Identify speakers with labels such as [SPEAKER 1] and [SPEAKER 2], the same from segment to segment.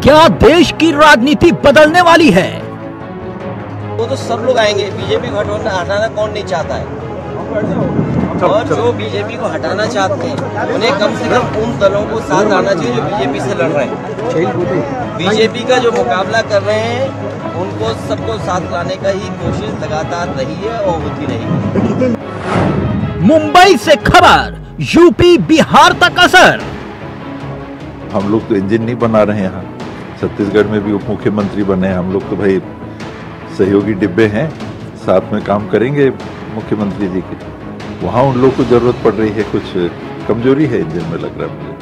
[SPEAKER 1] क्या देश की राजनीति बदलने वाली है?
[SPEAKER 2] वो तो सब लोग आएंगे। बीजेपी को हटाना कौन नहीं चाहता है, और जो बीजेपी को हटाना चाहते हैं उन्हें कम से कम उन दलों को साथ आना चाहिए जो बीजेपी से लड़ रहे हैं। बीजेपी का जो मुकाबला कर रहे हैं उनको सबको साथ लाने का ही कोशिश लगातार रही है और होती रहेगी।
[SPEAKER 1] मुंबई से खबर, यूपी बिहार तक असर।
[SPEAKER 3] हम लोग तो इंजन नहीं बना रहे हैं यहाँ, छत्तीसगढ़ में भी उप मुख्यमंत्री बने हैं हम लोग, तो भाई सहयोगी डिब्बे हैं, साथ में काम करेंगे मुख्यमंत्री जी के। वहाँ उन लोग को जरूरत पड़ रही है, कुछ कमजोरी है इंजन में लग रहा है मुझे।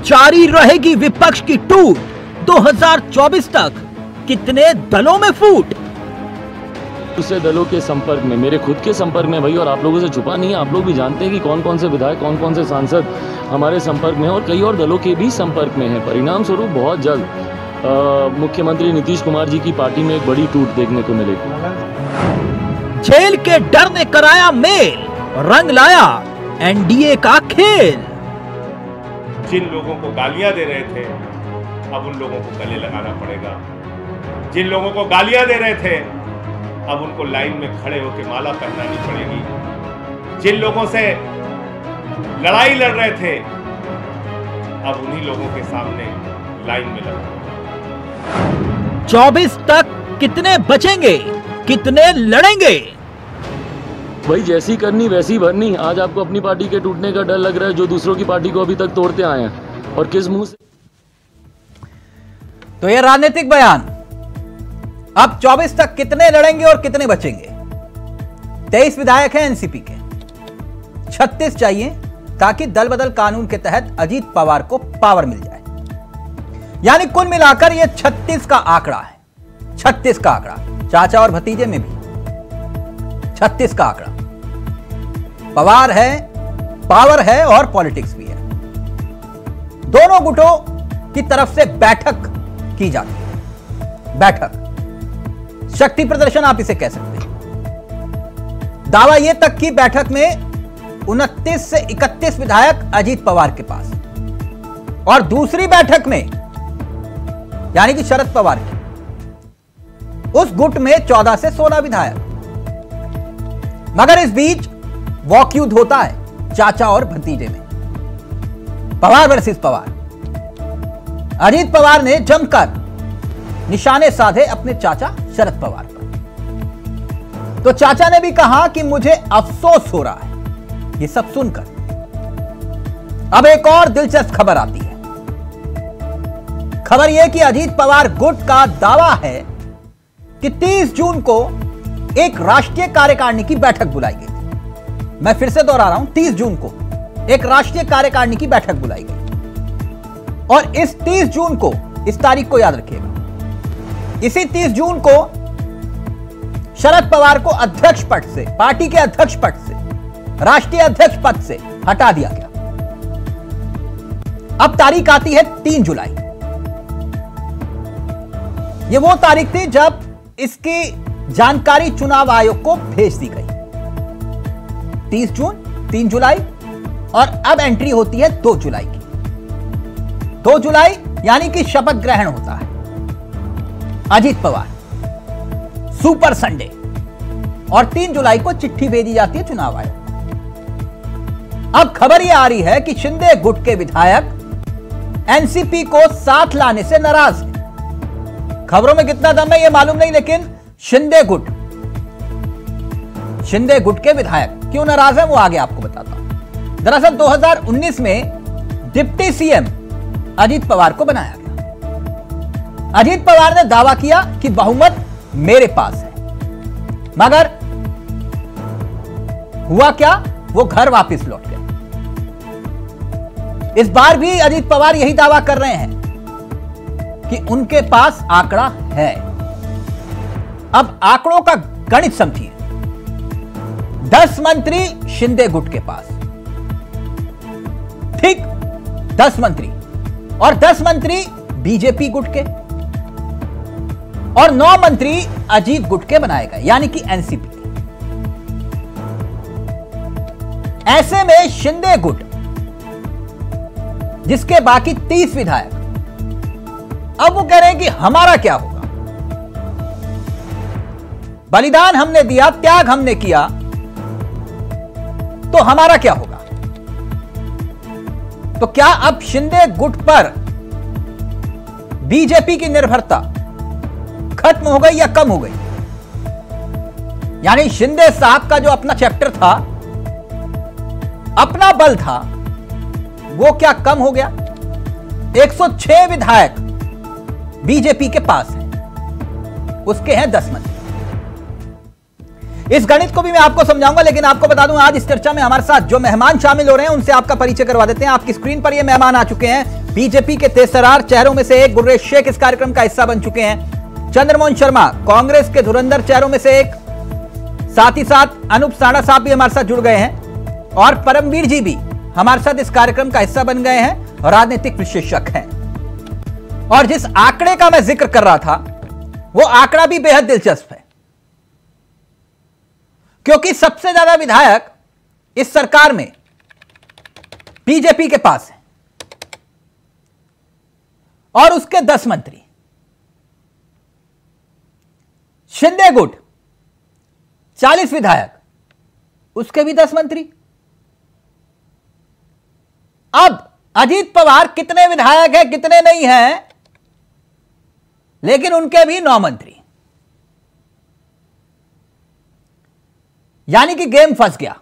[SPEAKER 1] जारी रहेगी विपक्ष की टूट, 2024 तक कितने दलों में फूट?
[SPEAKER 4] दूसरे दलों के संपर्क में, मेरे खुद के संपर्क में भाई, और आप लोगों से छुपा नहीं है, आप लोग भी जानते हैं कि कौन कौन से विधायक, कौन कौन से सांसद हमारे संपर्क में हैं और कई और दलों के भी संपर्क में हैं। परिणाम स्वरूप बहुत जल्द मुख्यमंत्री नीतीश कुमार जी की पार्टी में एक बड़ी टूट देखने को मिलेगी।
[SPEAKER 1] जेल के डर ने कराया मेल, रंग लाया एनडीए का खेल।
[SPEAKER 5] जिन लोगों को गालियां दे रहे थे अब उन लोगों को गले लगाना पड़ेगा। जिन लोगों को गालियां दे रहे थे अब उनको लाइन में खड़े होकर माला पहनानी पड़ेगी। जिन लोगों से लड़ाई लड़ रहे थे अब उन्हीं लोगों के सामने लाइन में लगना।
[SPEAKER 1] 24 तक कितने बचेंगे, कितने लड़ेंगे?
[SPEAKER 4] भाई जैसी करनी वैसी भरनी। आज आपको अपनी पार्टी के टूटने का डर लग रहा है जो दूसरों की पार्टी को अभी तक तोड़ते आए हैं, और किस मुंह से?
[SPEAKER 6] तो ये राजनीतिक बयान। अब 24 तक कितने लड़ेंगे और कितने बचेंगे? 23 विधायक हैं एनसीपी के, 36 चाहिए ताकि दल बदल कानून के तहत अजीत पवार को पावर मिल जाए। यानी कुल मिलाकर यह 36 का आंकड़ा है। 36 का आंकड़ा, चाचा और भतीजे में भी 36 का आंकड़ा। पवार है, पावर है और पॉलिटिक्स भी है। दोनों गुटों की तरफ से बैठक की जाती है। बैठक, शक्ति प्रदर्शन आप इसे कह सकते हैं। दावा यह तक की बैठक में 29 से 31 विधायक अजीत पवार के पास, और दूसरी बैठक में यानी कि शरद पवार की, उस गुट में 14 से 16 विधायक। मगर इस बीच वॉक युद्ध होता है चाचा और भतीजे में, पवार वर्सेस पवार। अजीत पवार ने जमकर निशाने साधे अपने चाचा शरद पवार पर। तो चाचा ने भी कहा कि मुझे अफसोस हो रहा है। ये सब सुनकर अब एक और दिलचस्प खबर आती है। खबर यह कि अजीत पवार गुट का दावा है कि 30 जून को एक राष्ट्रीय कार्यकारिणी की बैठक बुलाई गई थी। मैं फिर से दोहरा रहा हूं, 30 जून को एक राष्ट्रीय कार्यकारिणी की बैठक बुलाई गई। और इस 30 जून को, इस तारीख को याद रखिएगा, इसी 30 जून को शरद पवार को अध्यक्ष पद से, पार्टी के अध्यक्ष पद से, राष्ट्रीय अध्यक्ष पद से हटा दिया गया। अब तारीख आती है 3 जुलाई। यह वो तारीख थी जब इसकी जानकारी चुनाव आयोग को भेज दी गई। 30 जून, 3 जुलाई, और अब एंट्री होती है 2 जुलाई की। 2 जुलाई यानी कि शपथ ग्रहण होता है अजीत पवार, सुपर संडे, और 3 जुलाई को चिट्ठी भेजी जाती है चुनाव आयोग। अब खबर यह आ रही है कि शिंदे गुट के विधायक एनसीपी को साथ लाने से नाराज हैं। खबरों में कितना दम है यह मालूम नहीं, लेकिन शिंदे गुट के विधायक क्यों नाराज हैं वो आगे आपको बताता हूं। दरअसल 2019 में डिप्टी सीएम अजीत पवार को बनाया गया। अजीत पवार ने दावा किया कि बहुमत मेरे पास है, मगर हुआ क्या, वो घर वापस लौट गए। इस बार भी अजीत पवार यही दावा कर रहे हैं कि उनके पास आंकड़ा है। अब आंकड़ों का गणित समझिए। 10 मंत्री शिंदे गुट के पास, ठीक 10 मंत्री, और 10 मंत्री बीजेपी गुट के, और 9 मंत्री अजीत गुट के बनाए गए, यानी कि एनसीपी के। ऐसे में शिंदे गुट, जिसके बाकी 30 विधायक अब वो कह रहे हैं कि हमारा क्या होगा, बलिदान हमने दिया, त्याग हमने किया, तो हमारा क्या होगा। तो क्या अब शिंदे गुट पर बीजेपी की निर्भरता खत्म हो गई या कम हो गई? यानी शिंदे साहब का जो अपना चैप्टर था, अपना बल था, वो क्या कम हो गया? 106 विधायक बीजेपी के पास हैं, उसके हैं 10 मंत्री। इस गणित को भी मैं आपको समझाऊंगा, लेकिन आपको बता दूं आज इस चर्चा में हमारे साथ जो मेहमान शामिल हो रहे हैं उनसे आपका परिचय करवा देते हैं। आपकी स्क्रीन पर ये मेहमान आ चुके हैं। बीजेपी के तेजतर्रार चेहरों में से एक गुर्रेज शेख इस कार्यक्रम का हिस्सा बन चुके हैं। चंद्रमोहन शर्मा कांग्रेस के धुरंधर चेहरों में से एक, साथ ही साथ अनूप साड़ा साहब भी हमारे साथ जुड़ गए हैं और परमवीर जी भी हमारे साथ इस कार्यक्रम का हिस्सा बन गए हैं और राजनीतिक विशेषज्ञ हैं। और जिस आंकड़े का मैं जिक्र कर रहा था वो आंकड़ा भी बेहद दिलचस्प है, क्योंकि सबसे ज्यादा विधायक इस सरकार में बीजेपी के पास है और उसके 10 मंत्री। शिंदे गुट 40 विधायक, उसके भी 10 मंत्री। अब अजीत पवार कितने विधायक हैं कितने नहीं हैं, लेकिन उनके भी 9 मंत्री। यानी कि गेम फंस गया।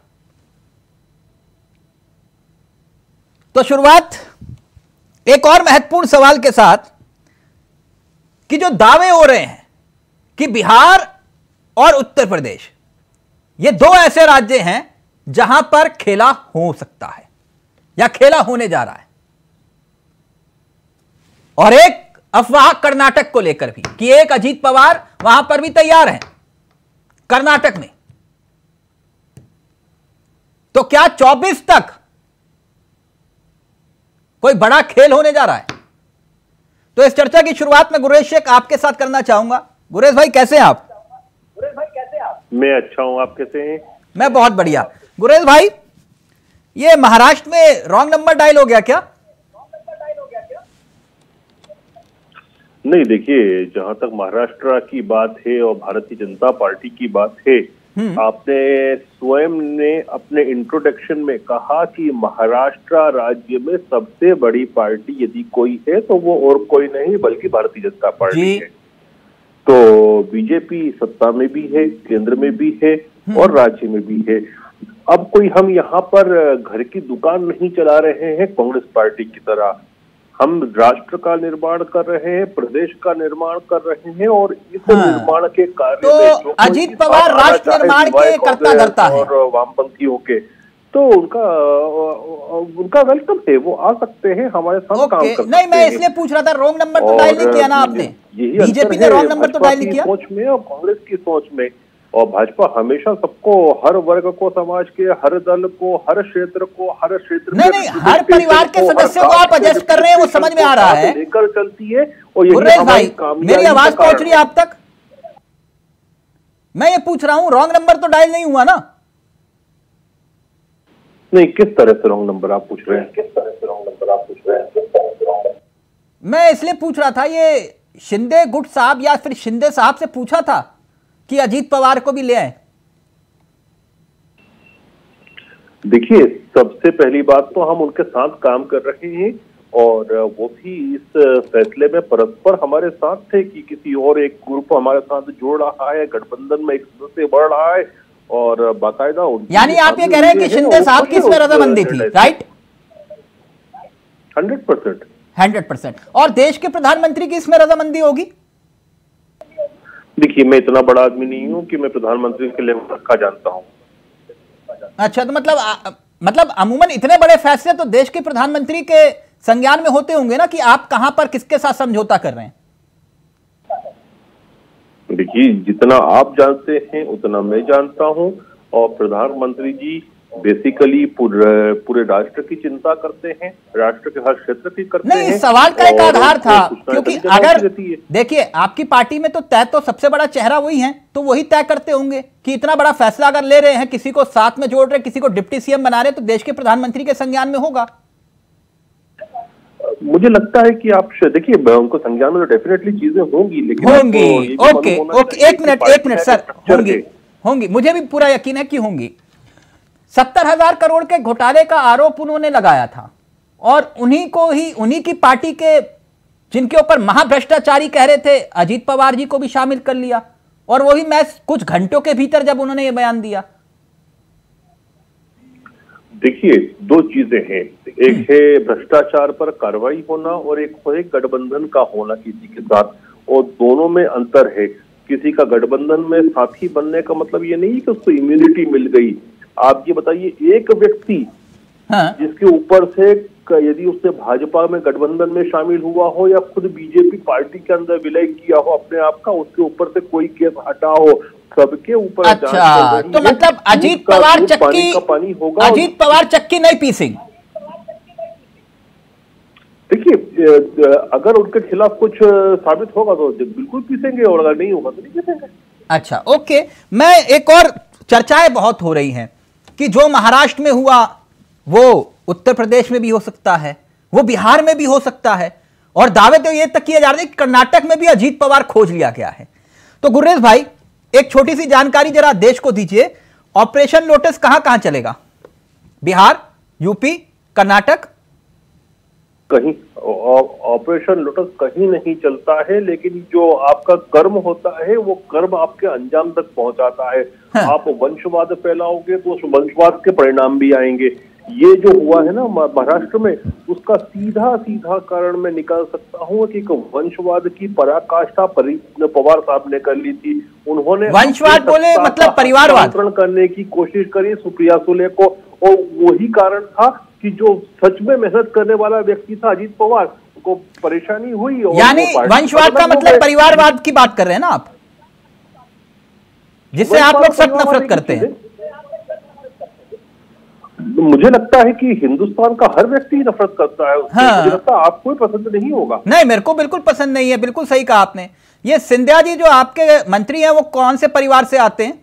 [SPEAKER 6] तो शुरुआत एक और महत्वपूर्ण सवाल के साथ कि जो दावे हो रहे हैं कि बिहार और उत्तर प्रदेश ये 2 ऐसे राज्य हैं जहां पर खेला हो सकता है या खेला होने जा रहा है, और एक अफवाह कर्नाटक को लेकर भी कि एक अजीत पवार वहां पर भी तैयार हैं कर्नाटक में। तो क्या 24 तक कोई बड़ा खेल होने जा रहा है? तो इस चर्चा की शुरुआत में गुरेज शेख आपके साथ करना चाहूंगा। गुरेज भाई कैसे हैं आप?
[SPEAKER 7] मैं अच्छा हूं, आप कैसे हैं?
[SPEAKER 6] मैं बहुत बढ़िया। गुरेज भाई, ये महाराष्ट्र में रॉन्ग नंबर डायल हो गया क्या?
[SPEAKER 7] नहीं, देखिए, जहां तक महाराष्ट्र की बात है और भारतीय जनता पार्टी की बात है, आपने स्वयं ने अपने इंट्रोडक्शन में कहा कि महाराष्ट्र राज्य में सबसे बड़ी पार्टी यदि कोई है तो वो और कोई नहीं बल्कि भारतीय जनता पार्टी है। तो बीजेपी सत्ता में भी है, केंद्र में भी है और राज्य में भी है। अब कोई हम यहाँ पर घर की दुकान नहीं चला रहे हैं कांग्रेस पार्टी की तरह। हम राष्ट्र का निर्माण कर रहे हैं, प्रदेश का निर्माण कर रहे हैं और इस निर्माण के कार्य
[SPEAKER 6] तो अजीत पवार राष्ट्र निर्माण के कर्ता धर्ता है
[SPEAKER 7] और वामपंथियों के, तो उनका वेलकम है, वो आ सकते हैं हमारे साथ काम कर सकते हैं।
[SPEAKER 6] नहीं, मैं इसलिए पूछ रहा था, रॉन्ग नंबर तो डायल नहीं किया ना आपने? बीजेपी ने रॉन्ग नंबर तो डायल नहीं किया
[SPEAKER 7] सोच में और कांग्रेस की सोच में। और भाजपा हमेशा सबको, हर वर्ग को, समाज के हर दल को, हर क्षेत्र
[SPEAKER 6] नहीं, हर परिवार के सदस्यों को आप एडजस्ट कर रहे हैं, वो समझ में आ रहा है,
[SPEAKER 7] लेकर चलती है। और
[SPEAKER 6] भाई, मेरी आवाज पहुंच रही है आप तक? मैं ये पूछ रहा हूं, रॉन्ग नंबर तो डायल नहीं हुआ ना?
[SPEAKER 7] नहीं, किस तरह से रॉन्ग नंबर आप पूछ रहे हैं?
[SPEAKER 6] मैं इसलिए पूछ रहा था, ये शिंदे गुट साहब या फिर शिंदे साहब से पूछा था कि अजीत पवार को भी ले आए?
[SPEAKER 7] देखिए, सबसे पहली बात तो हम उनके साथ काम कर रहे हैं और वो भी इस फैसले में परस्पर हमारे साथ थे कि किसी और एक ग्रुप हमारे साथ जोड़ रहा है, गठबंधन में एक सदस्य बढ़ रहा है और बाकायदा।
[SPEAKER 6] यानी आप ये कह रहे हैं कि शिंदे साहब की इसमें रजामंदी थी, राइट? 100%। और देश के प्रधानमंत्री की इसमें रजामंदी होगी?
[SPEAKER 7] देखिए, मैं इतना बड़ा आदमी नहीं हूं कि मैं प्रधानमंत्री के लेवल रखा जानता हूं।
[SPEAKER 6] अच्छा, तो मतलब अमूमन इतने बड़े फैसले तो देश के प्रधानमंत्री के संज्ञान में होते होंगे ना कि आप कहां पर किसके साथ समझौता कर रहे हैं?
[SPEAKER 7] देखिए, जितना आप जानते हैं उतना मैं जानता हूं और प्रधानमंत्री जी बेसिकली पूरे राष्ट्र की चिंता करते हैं, राष्ट्र के हर क्षेत्र की करते हैं।
[SPEAKER 6] नहीं, सवाल का एक आधार था, क्योंकि अगर देखिए आपकी पार्टी में तो तय तो सबसे बड़ा चेहरा वही है, तो वही तय करते होंगे कि इतना बड़ा फैसला अगर ले रहे हैं, किसी को साथ में जोड़ रहे, किसी को डिप्टी सीएम बना रहे, तो देश के प्रधानमंत्री के संज्ञान में होगा।
[SPEAKER 7] मुझे लगता है कि आप देखिए, उनको संज्ञान में तो डेफिनेटली चीजें होंगी, लेकिन
[SPEAKER 6] होंगी। ओके, एक मिनट सर, होंगी, मुझे भी पूरा यकीन है कि होंगी। 70,000 करोड़ के घोटाले का आरोप उन्होंने लगाया था और उन्हीं की पार्टी के जिनके ऊपर महाभ्रष्टाचारी कह रहे थे अजीत पवार जी को भी शामिल कर लिया, और वही मैच कुछ घंटों के भीतर जब उन्होंने ये बयान दिया।
[SPEAKER 7] देखिए, दो चीजें हैं, एक है भ्रष्टाचार पर कार्रवाई होना और एक है गठबंधन का होना किसी के साथ, और दोनों में अंतर है। किसी का गठबंधन में साथी बनने का मतलब ये नहीं कि उसको इम्यूनिटी मिल गई। आप ये बताइए, एक व्यक्ति जिसके ऊपर से यदि उसने भाजपा में गठबंधन में शामिल हुआ हो या खुद बीजेपी पार्टी के अंदर विलय किया हो अपने आप का, उसके ऊपर से कोई केस हटा हो, सबके ऊपर।
[SPEAKER 6] अच्छा, तो मतलब अजीत पवार चक्की का पानी होगा, अजीत पवार चक्की नहीं पीसेंगे।
[SPEAKER 7] देखिए, अगर उनके खिलाफ कुछ साबित होगा तो बिल्कुल पीसेंगे, और अगर नहीं होगा तो नहीं पीसेंगे।
[SPEAKER 6] अच्छा, ओके। मैं एक और चर्चाएं बहुत हो रही हैं कि जो महाराष्ट्र में हुआ वो उत्तर प्रदेश में भी हो सकता है, वो बिहार में भी हो सकता है, और दावे तो ये तक किए जा रहे हैं कि कर्नाटक में भी अजीत पवार खोज लिया गया है। तो गुर्रेज भाई, एक छोटी सी जानकारी जरा देश को दीजिए, ऑपरेशन लोटस कहां कहां चलेगा? बिहार, यूपी, कर्नाटक?
[SPEAKER 7] कहीं ऑपरेशन लोटस कहीं नहीं चलता है, लेकिन जो आपका कर्म होता है वो कर्म आपके अंजाम तक पहुंचाता है। हाँ। आप वंशवाद फैलाओगे तो उस वंशवाद के परिणाम भी आएंगे। ये जो हुआ है ना महाराष्ट्र में, उसका सीधा सीधा कारण मैं निकाल सकता हूँ कि वंशवाद की पराकाष्ठा पवार साहब ने कर ली थी। उन्होंने
[SPEAKER 6] वंशवाद बोले मतलब परिवारवाद
[SPEAKER 7] करने की कोशिश करी सुप्रिया सुले को, और वही कारण था कि जो सच में मेहनत करने वाला व्यक्ति था अजीत पवार को परेशानी हुई।
[SPEAKER 6] यानी वंशवाद का मतलब परिवारवाद की बात कर रहे हैं ना आप, जिससे आप लोग सख्त नफरत करते हैं?
[SPEAKER 7] मुझे लगता है कि हिंदुस्तान का हर व्यक्ति नफरत करता है। हाँ। मुझे लगता है आपको पसंद नहीं होगा।
[SPEAKER 6] नहीं, मेरे को बिल्कुल पसंद नहीं है। बिल्कुल सही कहा आपने। ये सिंधिया जी जो आपके मंत्री हैं वो कौन से परिवार से आते हैं?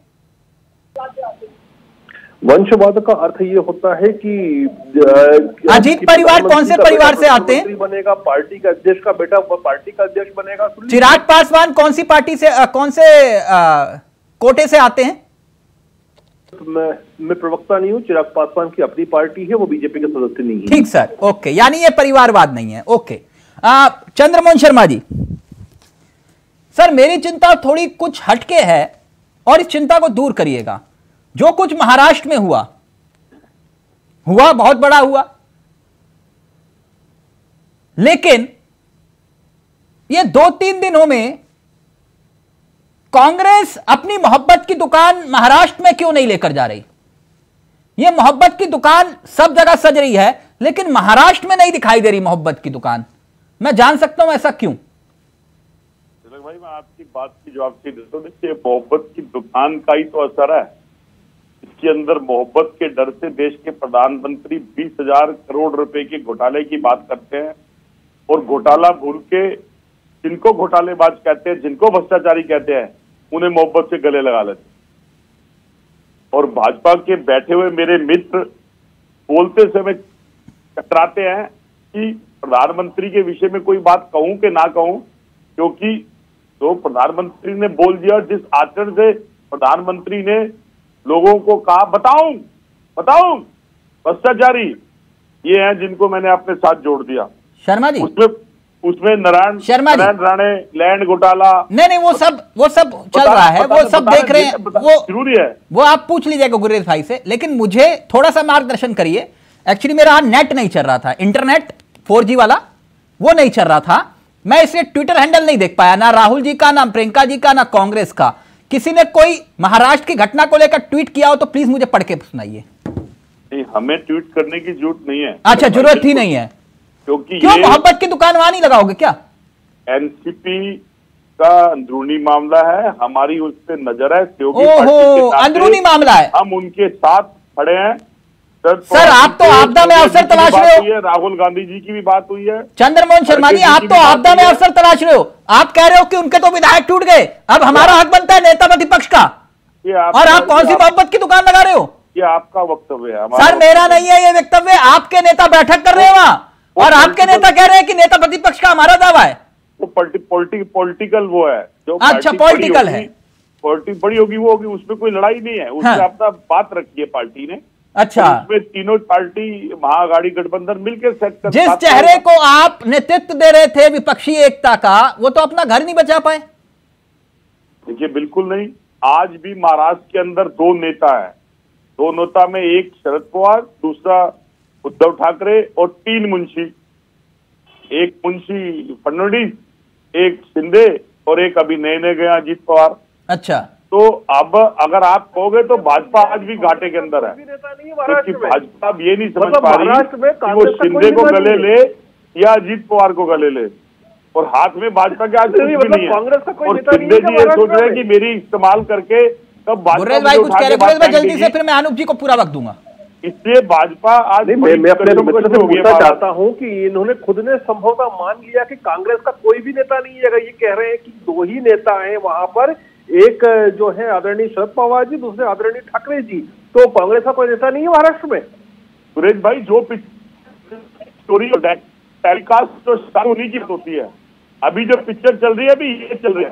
[SPEAKER 7] वंशवाद का अर्थ ये होता है कि
[SPEAKER 6] अजीत परिवार कौन से परिवार से आते हैं?
[SPEAKER 7] बनेगा, पार्टी का अध्यक्ष का बेटा पार्टी का अध्यक्ष बनेगा।
[SPEAKER 6] चिराग पासवान कौन सी पार्टी से, कौन से कोटे से आते हैं?
[SPEAKER 7] मैं प्रवक्ता नहीं हूं, चिराग पासवान की अपनी पार्टी है, वो बीजेपी के सदस्य नहीं है।
[SPEAKER 6] ठीक सर, ओके, यानी ये परिवारवाद नहीं है। ओके, चंद्रमोहन शर्मा जी, सर मेरी चिंता थोड़ी कुछ हटके है और इस चिंता को दूर करिएगा। जो कुछ महाराष्ट्र में हुआ बहुत बड़ा हुआ, लेकिन ये 2-3 दिनों में कांग्रेस अपनी मोहब्बत की दुकान महाराष्ट्र में क्यों नहीं लेकर जा रही? ये मोहब्बत की दुकान सब जगह सज रही है, लेकिन महाराष्ट्र में नहीं दिखाई दे रही मोहब्बत की दुकान। मैं जान सकता हूं ऐसा क्यों?
[SPEAKER 8] भाई, मैं आपकी बात की जवाब से देता हूं। देखिए, मोहब्बत की दुकान का ही तो असर है। इसके अंदर मोहब्बत के डर से देश के प्रधानमंत्री 20,000 करोड़ रुपए के घोटाले की बात करते हैं, और घोटाला भूल के जिनको घोटालेबाज कहते हैं, जिनको भ्रष्टाचारी कहते हैं, उन्हें मोहब्बत से गले लगा लेते। और भाजपा के बैठे हुए मेरे मित्र बोलते समय कतराते हैं कि प्रधानमंत्री के विषय में कोई बात कहूं कि ना कहूं, क्योंकि तो प्रधानमंत्री ने बोल दिया, जिस आचरण से प्रधानमंत्री ने लोगों को कहा बताऊं भ्रष्टाचारी ये हैं जिनको मैंने अपने साथ जोड़ दिया।
[SPEAKER 6] शर्मा जी,
[SPEAKER 8] उसमें नारायण राणे लैंड घोटाला,
[SPEAKER 6] नहीं वो सब चल रहा है, वो सब देख रहे हैं, वो
[SPEAKER 8] जरूरी है,
[SPEAKER 6] वो आप पूछ लीजिएगा गुरेज भाई से। लेकिन मुझे थोड़ा सा मार्गदर्शन करिए। एक्चुअली मेरा नेट नहीं चल रहा था, इंटरनेट 4G वाला वो नहीं चल रहा था, मैं इसलिए ट्विटर हैंडल नहीं देख पाया, ना राहुल जी का, ना प्रियंका जी का, ना कांग्रेस का। किसी ने कोई महाराष्ट्र की घटना को लेकर ट्वीट किया हो तो प्लीज मुझे पढ़ के सुनाइए।
[SPEAKER 8] हमें ट्वीट करने की जरूरत नहीं है।
[SPEAKER 6] अच्छा, जरूरत ही नहीं है,
[SPEAKER 8] क्योंकि
[SPEAKER 6] क्यों मोहब्बत की दुकान वहां नहीं लगाओगे क्या?
[SPEAKER 8] एनसीपी का अंदरूनी मामला है, हमारी उस पर नजर है।
[SPEAKER 6] ओहो, अंदरूनी मामला है,
[SPEAKER 8] हम उनके साथ खड़े हैं।
[SPEAKER 6] सर आप तो आपदा में अवसर तलाश रहे हो।
[SPEAKER 8] राहुल गांधी जी की भी बात हुई है।
[SPEAKER 6] चंद्रमोहन शर्मा जी, आप तो आपदा में अवसर तलाश रहे हो। आप कह रहे हो कि उनके तो विधायक टूट गए, अब हमारा हक बनता है नेता प्रतिपक्ष का, और आप कौन सी मोहब्बत की दुकान लगा रहे हो?
[SPEAKER 8] ये आपका वक्तव्य है,
[SPEAKER 6] सर मेरा नहीं है ये वक्तव्य। आपके नेता बैठक कर रहे हैं वहां, और आपके नेता कह रहे हैं कि नेता प्रतिपक्ष का हमारा दावा है,
[SPEAKER 8] वो पॉलिटिकल वो है जो
[SPEAKER 6] अच्छा पॉलिटिकल है,
[SPEAKER 8] पार्टी बड़ी होगी वो होगी, उसमें कोई लड़ाई नहीं है, उसमें अपना बात रखी है पार्टी ने।
[SPEAKER 6] अच्छा,
[SPEAKER 8] उसमें तीनों पार्टी महाअघाड़ी गठबंधन मिलकर सेट कर,
[SPEAKER 6] जिस चेहरे को आप नेतृत्व दे रहे थे विपक्षी एकता का, वो तो अपना घर नहीं बचा पाए।
[SPEAKER 8] देखिए बिल्कुल नहीं, आज भी महाराष्ट्र के अंदर दो नेता है, दो नेता में एक शरद पवार, दूसरा उद्धव ठाकरे और तीन मुंशी, एक मुंशी फडणवीस, एक शिंदे और एक अभी नए गया अजीत पवार।
[SPEAKER 6] अच्छा,
[SPEAKER 8] तो अब अगर आप कहोगे तो भाजपा आज भी घाटे के अंदर है, क्योंकि भाजपा अब ये नहीं समझ पा रही कि वो शिंदे को गले ले या अजीत पवार को गले ले, और हाथ में भाजपा के आज कुछ भी नहीं है। और शिंदे जी ये सोच रहे हैं कि मेरी इस्तेमाल करके कब
[SPEAKER 6] गुर्रेज भाई कुछ कह रहे हैं, जल्दी से, फिर मैं अनूप जी को पूरा वक्त दूंगा।
[SPEAKER 8] इसलिए भाजपा आज
[SPEAKER 7] मैं अपने मित्र से पूछना चाहता हूं कि इन्होंने खुद ने संभवतः मान लिया कि कांग्रेस का कोई भी नेता नहीं है। अगर ये कह रहे हैं कि दो ही नेता हैं वहां पर, एक जो है आदरणीय शरद पवार जी, दूसरे आदरणीय ठाकरे जी, तो कांग्रेस का कोई नेता नहीं है महाराष्ट्र में।
[SPEAKER 8] सुरेश भाई, जो स्टोरी टेलीकास्ट जो स्टार होने की होती है, अभी जो पिक्चर चल रही है अभी ये चल रही है।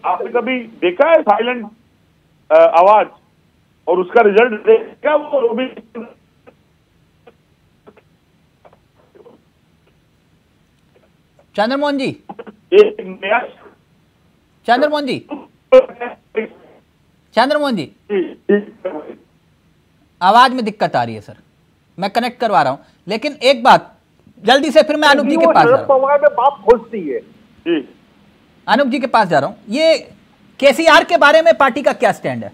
[SPEAKER 8] आपने कभी देखा है साइलेंट आवाज और उसका रिजल्ट देखा? वो भी
[SPEAKER 6] चंद्रमोहन जी,
[SPEAKER 8] एक नया
[SPEAKER 6] चंद्रमोहन जी, चंद्रमोहन जी, आवाज में दिक्कत आ रही है सर, मैं कनेक्ट करवा रहा हूं, लेकिन एक बात जल्दी से, फिर मैं अनूप जी के पास जा रहा हूं।
[SPEAKER 7] बात खोजती है,
[SPEAKER 6] अनूप जी के पास जा रहा हूं। ये केसीआर के बारे में पार्टी का क्या स्टैंड है?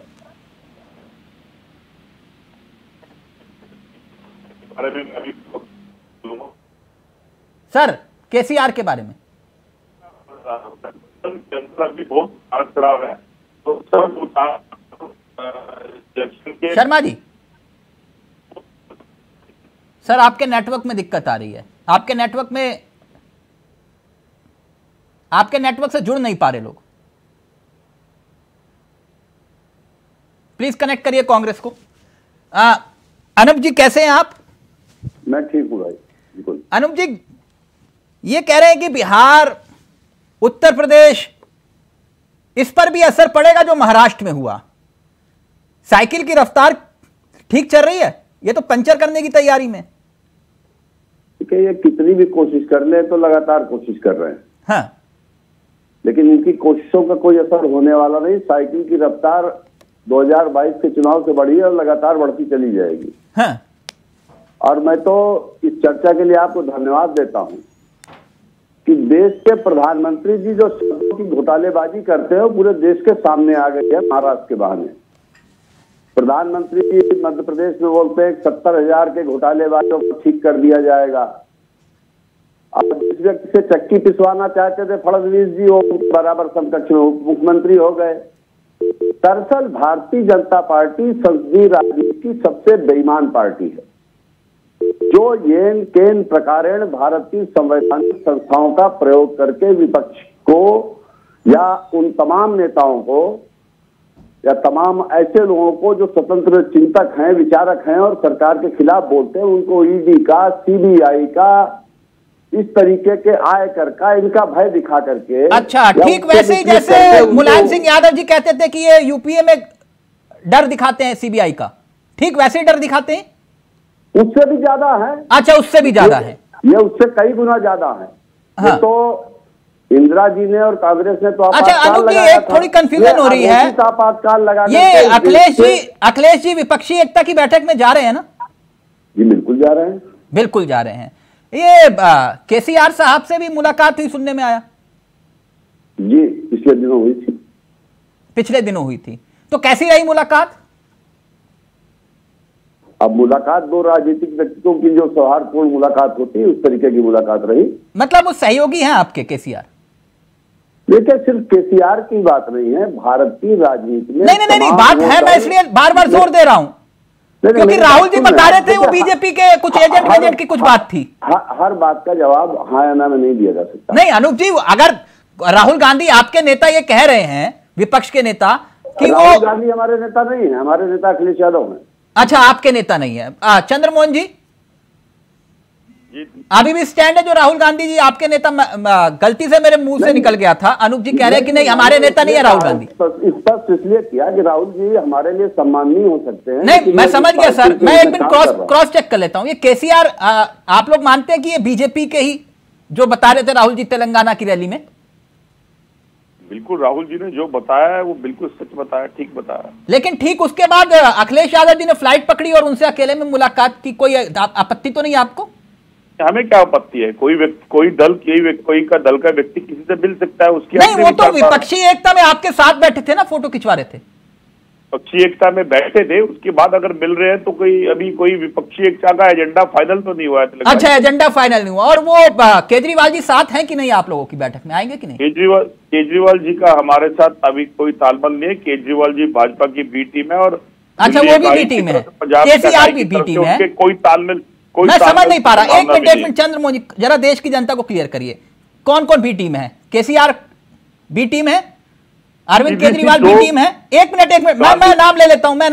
[SPEAKER 6] सर केसीआर के बारे में
[SPEAKER 8] बहुत खराब है, तो
[SPEAKER 6] शर्मा जी, सर आपके नेटवर्क में दिक्कत आ रही है, आपके नेटवर्क से जुड़ नहीं पा रहे लोग, प्लीज कनेक्ट करिए कांग्रेस को। अनूप जी कैसे हैं आप?
[SPEAKER 9] मैं ठीक हूं भाई, बिल्कुल।
[SPEAKER 6] अनूप जी ये कह रहे हैं कि बिहार, उत्तर प्रदेश, इस पर भी असर पड़ेगा जो महाराष्ट्र में हुआ। साइकिल की रफ्तार ठीक चल रही है, ये तो पंचर करने की तैयारी में।
[SPEAKER 9] ये कितनी भी कोशिश कर ले तो लगातार कोशिश कर रहे हैं,
[SPEAKER 6] हाँ,
[SPEAKER 9] लेकिन इनकी कोशिशों का कोई असर होने वाला नहीं। साइकिल की रफ्तार 2022 के चुनाव से बढ़ी है और लगातार बढ़ती चली जाएगी।
[SPEAKER 6] हाँ।
[SPEAKER 9] और मैं तो इस चर्चा के लिए आपको धन्यवाद देता हूं कि देश के प्रधानमंत्री जी जो शब्दों की घोटालेबाजी करते हैं वो पूरे देश के सामने आ गए हैं महाराष्ट्र के बहाने। प्रधानमंत्री जी मध्य प्रदेश में बोलते हैं 70,000 के घोटालेबाजों को ठीक कर दिया जाएगा। अब जिस व्यक्ति से चक्की पिसवाना चाहते थे फडणवीस जी, वो बराबर समकक्ष में उप मुख्यमंत्री हो गए। दरअसल भारतीय जनता पार्टी संसदीय राजनीति की सबसे बेईमान पार्टी है, जो येन केन प्रकारेण भारतीय संवैधानिक संस्थाओं का प्रयोग करके विपक्ष को या उन तमाम नेताओं को या तमाम ऐसे लोगों को जो स्वतंत्र चिंतक हैं, विचारक हैं और सरकार के खिलाफ बोलते हैं, उनको ईडी का, सीबीआई का, इस तरीके के आयकर का इनका भय दिखा करके।
[SPEAKER 6] अच्छा, ठीक वैसे ही जैसे मुलायम सिंह यादव जी कहते थे कि ये यूपीए में डर दिखाते हैं सीबीआई का, ठीक वैसे ही डर दिखाते हैं।
[SPEAKER 9] उससे भी ज्यादा है।
[SPEAKER 6] अच्छा, उससे भी ज्यादा है,
[SPEAKER 9] ये उससे कई गुना ज्यादा है।
[SPEAKER 6] हाँ।
[SPEAKER 9] तो इंदिरा जी ने और कांग्रेस ने तो
[SPEAKER 6] अच्छा अनूप जी, एक थोड़ी कंफ्यूजन हो रही है,
[SPEAKER 9] आपातकाल लगा।
[SPEAKER 6] ये अखिलेश जी विपक्षी एकता की बैठक में जा रहे हैं ना?
[SPEAKER 9] जी बिल्कुल जा रहे हैं,
[SPEAKER 6] बिल्कुल जा रहे हैं। ये केसीआर साहब से भी मुलाकात हुई, सुनने में आया?
[SPEAKER 9] जी पिछले दिनों हुई थी।
[SPEAKER 6] पिछले दिनों हुई थी, तो कैसी रही मुलाकात?
[SPEAKER 9] अब मुलाकात दो राजनीतिक व्यक्तियों की जो सौहार्दपूर्ण मुलाकात होती है उस तरीके की मुलाकात रही।
[SPEAKER 6] मतलब वो सहयोगी हैं आपके केसीआर?
[SPEAKER 9] देखिए सिर्फ केसीआर की बात नहीं है, भारतीय राजनीति में
[SPEAKER 6] नहीं बात है, मैं इसलिए बार बार जोर दे रहा हूं क्योंकि राहुल जी बता रहे थे वो बीजेपी के कुछ एजेंट की कुछ बात थी।
[SPEAKER 9] हर बात का जवाब हाँ या ना में नहीं दिया जा सकता।
[SPEAKER 6] नहीं अनूप जी, अगर राहुल गांधी आपके नेता ये कह रहे हैं, विपक्ष के नेता, कि
[SPEAKER 9] राहुल गांधी हमारे नेता नहीं है, हमारे नेता अखिलेश यादव हैं।
[SPEAKER 6] अच्छा, आपके नेता नहीं है। चंद्रमोहन जी? अभी भी स्टैंड है जो राहुल गांधी जी आपके नेता, गलती से मेरे मुंह से निकल गया था, अनूप जी कह रहे हैं कि नहीं हमारे नेता नहीं है राहुल गांधी।
[SPEAKER 9] स्पष्ट इसलिए किया कि राहुल जी हमारे लिए सम्माननीय हो सकते हैं।
[SPEAKER 6] नहीं मैं समझ गया सर, मैं एक मिनट क्रॉस चेक कर लेता हूँ। ये केसीआर आप लोग मानते हैं कि ये बीजेपी के ही जो बता रहे थे राहुल जी तेलंगाना की रैली में?
[SPEAKER 8] बिल्कुल, राहुल जी ने जो बताया है वो बिल्कुल सच बताया, ठीक बताया।
[SPEAKER 6] लेकिन ठीक उसके बाद अखिलेश यादव जी ने फ्लाइट पकड़ी और उनसे अकेले में मुलाकात की, कोई आपत्ति तो नहीं आपको?
[SPEAKER 8] हमें क्या आपत्ति है? कोई दल कोई का दल का व्यक्ति किसी से मिल सकता है, उसकी
[SPEAKER 6] नहीं, वो तो विपक्षी एकता में आपके साथ बैठे थे ना, फोटो खिंचवा रहे थे।
[SPEAKER 8] विपक्षी एकता में बैठे थे, उसके बाद अगर मिल रहे हैं तो कोई विपक्षी एकता का एजेंडा फाइनल तो नहीं हुआ है।
[SPEAKER 6] अच्छा, एजेंडा फाइनल नहीं हुआ। और वो केजरीवाल जी साथ हैं कि नहीं आप लोगों की बैठक में, आएंगे कि नहीं?
[SPEAKER 8] केजरीवाल जी का हमारे साथ अभी कोई तालमेल नहीं है। केजरीवाल जी भाजपा की बी टीम है और
[SPEAKER 6] अच्छा वो भी बी टीम है, केसीआर भी बी टीम है,
[SPEAKER 8] कोई तालमेल
[SPEAKER 6] मैं समझ नहीं पा रहा। एक मिनट चंद्रमोहन जी जरा देश की जनता को क्लियर करिए, कौन कौन बी टीम है? केसीआर बी टीम है, अरविंद केजरीवाल बी टीम है। एक मिनट मैं नाम ले लेता हूं, मैं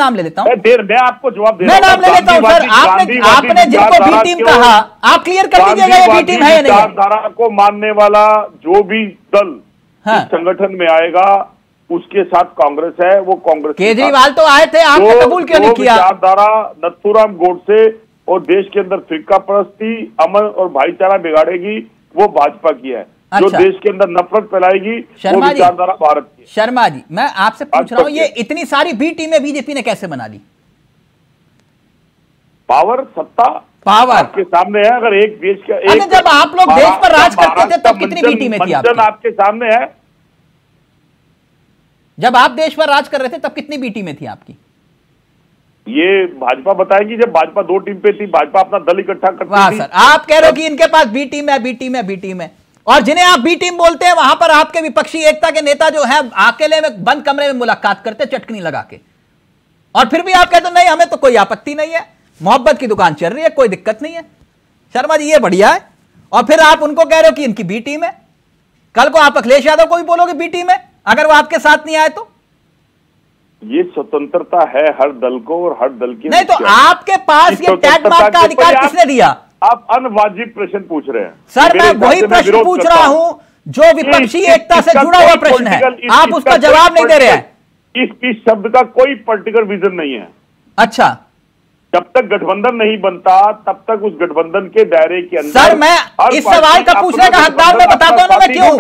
[SPEAKER 8] आपको जवाब दे
[SPEAKER 6] मैं नाम ले लेता हूं सर। आपने जिनको बी टीम कहा आप क्लियर कर दीजिएगा ये बी टीम है या नहीं।
[SPEAKER 8] विचारधारा को मानने वाला जो भी दल संगठन में आएगा उसके साथ कांग्रेस है, वो कांग्रेस।
[SPEAKER 6] केजरीवाल तो आए थे, आपने कबूल क्यों नहीं किया?
[SPEAKER 8] विचारधारा नथुराम गोडसे और देश के अंदर फिरका परस्ती, अमन और भाईचारा बिगाड़ेगी, वो भाजपा की है। जो देश के अंदर नफरत फैलाएगी वो विचारधारा भारत की है।
[SPEAKER 6] शर्मा जी मैं आपसे पूछ रहा हूं, ये इतनी सारी बी टीमें बीजेपी ने कैसे बना ली?
[SPEAKER 8] पावर, सत्ता
[SPEAKER 6] पावर
[SPEAKER 8] आपके सामने है। अगर एक देश का
[SPEAKER 6] जब आप लोग देश पर राज करते थे तब कितनी बी टीमें थी
[SPEAKER 8] आपके सामने है?
[SPEAKER 6] जब आप देश पर राज कर रहे थे तब कितनी बी टीमें थी आपकी?
[SPEAKER 8] ये भाजपा बताएगी। जब भाजपा 2 टीम पे थी, भाजपा अपना दल इकट्ठा करती थी।
[SPEAKER 6] सर आप कह रहे हो कि इनके पास बी टीम है, बी टीम है, बी टीम है, और जिन्हें आप बी टीम बोलते हैं वहां पर आपके विपक्षी एकता के नेता जो है अकेले में बंद कमरे में मुलाकात करते चटकनी लगा के, और फिर भी आप कहते हो नहीं हमें तो कोई आपत्ति नहीं है, मोहब्बत की दुकान चल रही है, कोई दिक्कत नहीं है। शर्मा जी ये बढ़िया है। और फिर आप उनको कह रहे हो कि इनकी बी टीम है, कल को आप अखिलेश यादव को भी बोलोगे बी टीम है अगर वो आपके साथ नहीं आए तो?
[SPEAKER 8] ये स्वतंत्रता है हर दल को और हर दल की
[SPEAKER 6] नहीं, तो आपके पास ये टैग मार्क का अधिकार किसने दिया?
[SPEAKER 8] आप अनवाजिब प्रश्न पूछ रहे हैं
[SPEAKER 6] सर। मैं वही प्रश्न पूछ रहा हूं जो विपक्षी एकता से जुड़ा हुआ प्रश्न है, आप उसका जवाब नहीं दे रहे हैं।
[SPEAKER 8] इस शब्द का कोई पर्टिकुलर विजन नहीं है।
[SPEAKER 6] अच्छा,
[SPEAKER 8] जब तक गठबंधन नहीं बनता तब तक उस गठबंधन के दायरे के अंदर।
[SPEAKER 6] सर मैं इस सवाल का पूछने का हकदार मैं बताता हूं मैं क्यों।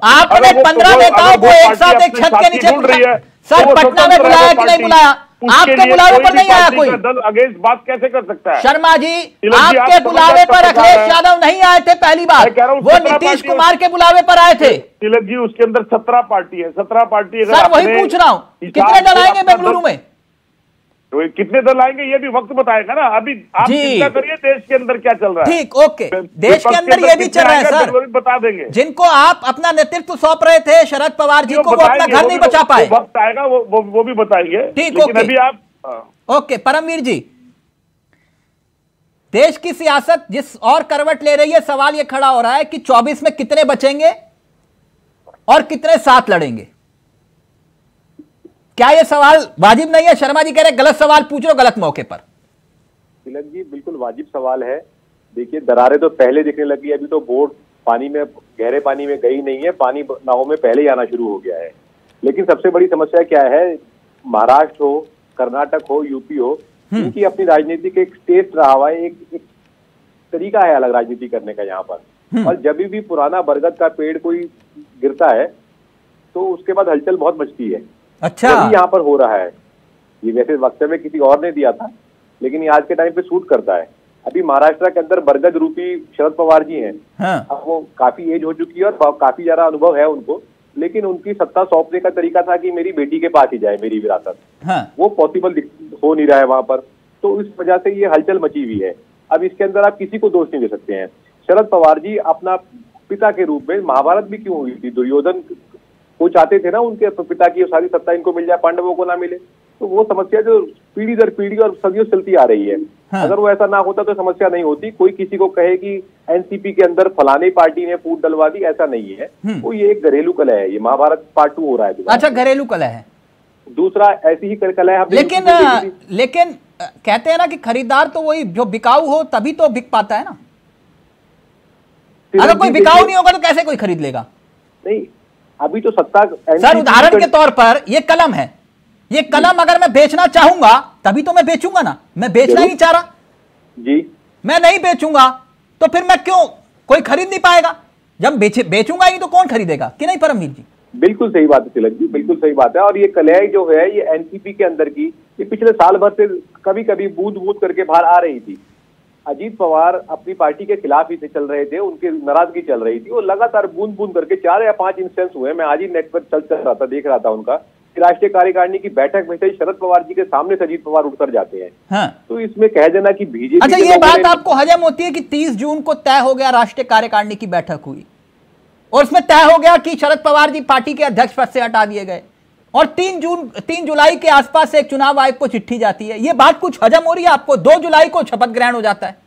[SPEAKER 6] आपने 15 नेताओं को एक साथ एक छत के नीचे
[SPEAKER 8] रही है।
[SPEAKER 6] सर पटना में बुलाया कि नहीं बुलाया? आपके बुलावे पर नहीं आया कोई
[SPEAKER 8] दल अगेंस्ट बात कैसे कर सकता है?
[SPEAKER 6] शर्मा जी आपके बुलावे पर अखिलेश यादव नहीं आए थे पहली बार, वो नीतीश कुमार के बुलावे पर आए थे।
[SPEAKER 8] तिलक जी उसके अंदर 17 पार्टी है, 17 पार्टी।
[SPEAKER 6] सर वही पूछ रहा हूं, कितने दल आएंगे बेंगलुरु में?
[SPEAKER 8] तो कितने दल आएंगे ये भी वक्त बताएगा ना। अभी आप चिंता करिए देश के अंदर क्या चल रहा है।
[SPEAKER 6] ठीक, ओके, देश के अंदर ये भी चल रहा है सर,
[SPEAKER 8] बता देंगे।
[SPEAKER 6] जिनको आप अपना नेतृत्व सौंप रहे थे शरद पवार जी को, वो अपना घर नहीं बचा पाए।
[SPEAKER 8] वक्त आएगा वो भी बताएंगे।
[SPEAKER 6] ठीक, ओके,
[SPEAKER 8] अभी आप
[SPEAKER 6] ओके। परमवीर जी, देश की सियासत जिस और करवट ले रही है, सवाल यह खड़ा हो रहा है कि 24 में कितने बचेंगे और कितने साथ लड़ेंगे? क्या यह सवाल वाजिब नहीं है? शर्मा जी कह रहे गलत सवाल पूछ रहे हो गलत मौके पर।
[SPEAKER 10] तिलक जी बिल्कुल वाजिब सवाल है। देखिए दरारें तो पहले दिखने लगी, अभी तो बोट पानी में, गहरे पानी में गई नहीं है, पानी नावों में पहले ही आना शुरू हो गया है। लेकिन सबसे बड़ी समस्या क्या है, महाराष्ट्र हो, कर्नाटक हो, यूपी हो, इनकी अपनी राजनीति का एक टेस्ट रहा हुआ है, एक तरीका है अलग राजनीति करने का यहाँ पर। और जब भी पुराना बरगद का पेड़ कोई गिरता है तो उसके बाद हलचल बहुत मचती है।
[SPEAKER 6] अच्छा,
[SPEAKER 10] यहाँ पर हो रहा है। ये वैसे वक्तव्य किसी और ने दिया था, लेकिन ये आज के टाइम पे सूट करता है। अभी महाराष्ट्र के अंदर बरगद रूपी शरद पवार जी हैं। अब वो काफी एज हो चुकी है और काफी ज्यादा अनुभव है उनको, लेकिन उनकी सत्ता सौंपने का तरीका था कि मेरी बेटी के पास ही जाए मेरी विरासत। वो पॉसिबल हो नहीं रहा है वहां पर, तो इस वजह से ये हलचल मची हुई है। अब इसके अंदर आप किसी को दोष नहीं दे सकते हैं। शरद पवार जी अपना पिता के रूप में, महाभारत भी क्यों हुई थी, दुर्योधन वो चाहते थे ना उनके पिता की सारी सत्ता इनको मिल जाए, पांडवों को ना मिले। तो वो समस्या जो पीढ़ी दर पीढ़ी और सदियों चलती आ रही है, अगर वो ऐसा ना होता तो समस्या नहीं होती। कोई किसी को कहे कि एनसीपी के अंदर फलानी पार्टी ने फूट डलवा दी, ऐसा नहीं है। वो ये एक घरेलू कलह है, ये महाभारत पार्ट 2 हो रहा है।
[SPEAKER 6] अच्छा, घरेलू कलह है।
[SPEAKER 10] दूसरा ऐसी ही कलह है।
[SPEAKER 6] लेकिन कहते हैं ना कि खरीदार तो वही जो बिकाऊ हो तभी तो बिक पाता है ना। अगर कोई बिकाऊ नहीं होगा तो कैसे कोई खरीद लेगा?
[SPEAKER 10] नहीं, अभी तो सत्ता
[SPEAKER 6] सर उदाहरण के तौर पर ये कलम है, ये कलम अगर मैं बेचना चाहूंगा तभी तो मैं बेचूंगा ना, मैं बेचना ही नहीं चाह रहा
[SPEAKER 10] जी,
[SPEAKER 6] मैं नहीं बेचूंगा तो फिर मैं क्यों, कोई खरीद नहीं पाएगा। जब बेचूंगा ही तो कौन खरीदेगा कि नहीं परमवीर जी?
[SPEAKER 10] बिल्कुल सही बात है तिलक जी, बिल्कुल सही बात है। और ये कलह जो है ये एनसीपी के अंदर की ये पिछले साल भर से कभी कभी बूंद बूंद करके बाहर आ रही थी। अजीत पवार अपनी पार्टी के खिलाफ ही से चल रहे थे, उनकी नाराजगी चल रही थी, वो लगातार बूंद बूंद करके 4 या 5 इंस्टेंस हुए। मैं आज ही नेट पर चल रहा था, देख रहा था उनका राष्ट्रीय कार्यकारिणी की बैठक में से शरद पवार जी के सामने से अजीत पवार उठकर जाते हैं।
[SPEAKER 6] हाँ।
[SPEAKER 10] तो इसमें कह देना कि बीजेपी,
[SPEAKER 6] अच्छा ये बात आपको हजम होती है कि 30 जून को तय हो गया, राष्ट्रीय कार्यकारिणी की बैठक हुई और उसमें तय हो गया कि शरद पवार जी पार्टी के अध्यक्ष पद से हटा दिए गए और 3 जुलाई के आसपास से एक चुनाव आयोग को चिट्ठी जाती है, ये बात कुछ हजम हो रही है आपको? 2 जुलाई को शपथ ग्रहण हो जाता है।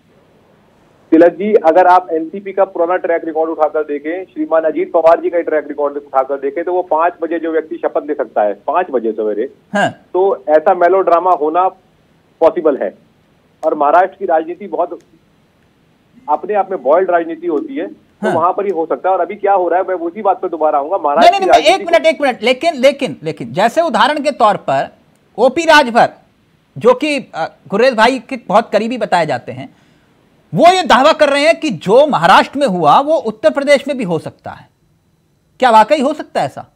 [SPEAKER 10] तिलक जी, अगर आप एनसीपी का पुराना ट्रैक रिकॉर्ड उठाकर देखें, श्रीमान अजीत पवार जी का ट्रैक रिकॉर्ड उठाकर देखें, तो वो 5 बजे जो व्यक्ति शपथ ले सकता है 5 बजे सवेरे,
[SPEAKER 6] हाँ।
[SPEAKER 10] तो ऐसा मेलोड्रामा होना पॉसिबल है। और महाराष्ट्र की राजनीति बहुत अपने आप में बॉयल्ड राजनीति होती है, तो
[SPEAKER 6] हाँ।
[SPEAKER 10] वहां पर ही हो सकता है। और अभी क्या हो रहा है, मैं उसी बात पर दोबारा आऊंगा।
[SPEAKER 6] नहीं, एक मिनट, लेकिन जैसे उदाहरण के तौर पर ओपी राजभर जो कि गुरेज भाई के बहुत करीबी बताए जाते हैं, वो ये दावा कर रहे हैं कि जो महाराष्ट्र में हुआ वो उत्तर प्रदेश में भी हो सकता है। क्या वाकई हो सकता है ऐसा?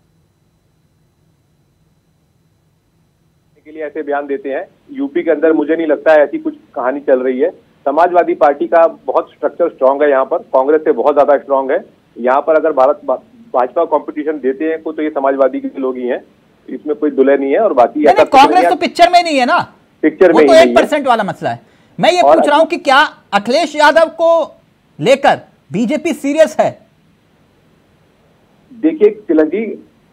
[SPEAKER 10] के लिए ऐसे बयान देते हैं। यूपी के अंदर मुझे नहीं लगता है ऐसी कुछ कहानी चल रही है। समाजवादी पार्टी का बहुत स्ट्रक्चर स्ट्रांग है यहाँ पर, कांग्रेस से बहुत ज्यादा स्ट्रांग है। यहाँ पर अगर भाजपा कंपटीशन देते हैं तो ये समाजवादी के लोग ही हैं, इसमें कोई दुल्हे नहीं है। और बाकी
[SPEAKER 6] कांग्रेस तो पिक्चर में नहीं है ना,
[SPEAKER 10] पिक्चर में
[SPEAKER 6] वो तो 1% वाला मसला है। मैं ये पूछ रहा हूं कि क्या अखिलेश यादव को लेकर बीजेपी सीरियस है?
[SPEAKER 10] देखिए तिलक जी,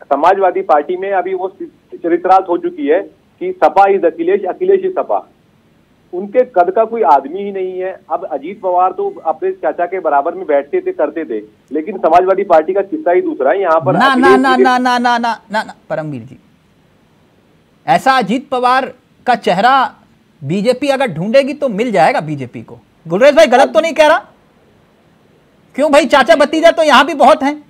[SPEAKER 10] समाजवादी पार्टी में अभी वो चरित्रार्थ हो चुकी है कि सपा इज अखिलेश, अखिलेश इज सपा। उनके कद का कोई आदमी ही नहीं है। अब अजीत पवार तो अपने चाचा के बराबर में बैठते थे, करते थे, लेकिन समाजवादी पार्टी का किस्सा ही दूसरा है। यहाँ पर
[SPEAKER 6] ना परमवीर जी, ऐसा अजीत पवार का चेहरा बीजेपी अगर ढूंढेगी तो मिल जाएगा बीजेपी को। गुलरेज भाई गलत तो नहीं कह रहा? क्यों भाई, चाचा भतीजा तो यहां भी बहुत हैं।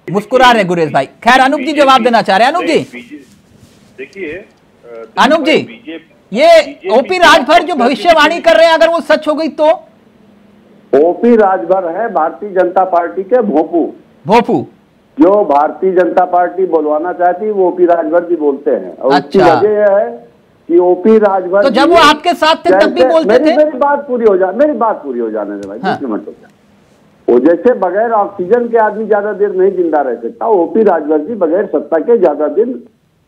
[SPEAKER 6] मुस्कुरा रहे गुरेज भाई। खैर अनूप जी जवाब देना चाह रहे हैं। अनूप जी
[SPEAKER 8] देखिए,
[SPEAKER 6] अनूप जी, ये ओपी राजभर जो भविष्यवाणी कर रहे हैं अगर वो सच हो गई तो?
[SPEAKER 9] ओपी राजभर है भारतीय जनता पार्टी के भोपू, जो भारतीय जनता पार्टी बोलवाना चाहती वो ओपी राजभर जी बोलते हैं। और उसकी वजह यह है कि ओपी राजभर
[SPEAKER 6] तो जब वो आपके साथ थे तब भी बोलते थे।
[SPEAKER 9] मेरी बात पूरी हो जाने दे भाई, 20 मिनट हो जाए। वो जैसे बगैर ऑक्सीजन के आदमी ज्यादा देर नहीं जिंदा रह सकता, ओपी राजभर जी बगैर सत्ता के ज्यादा दिन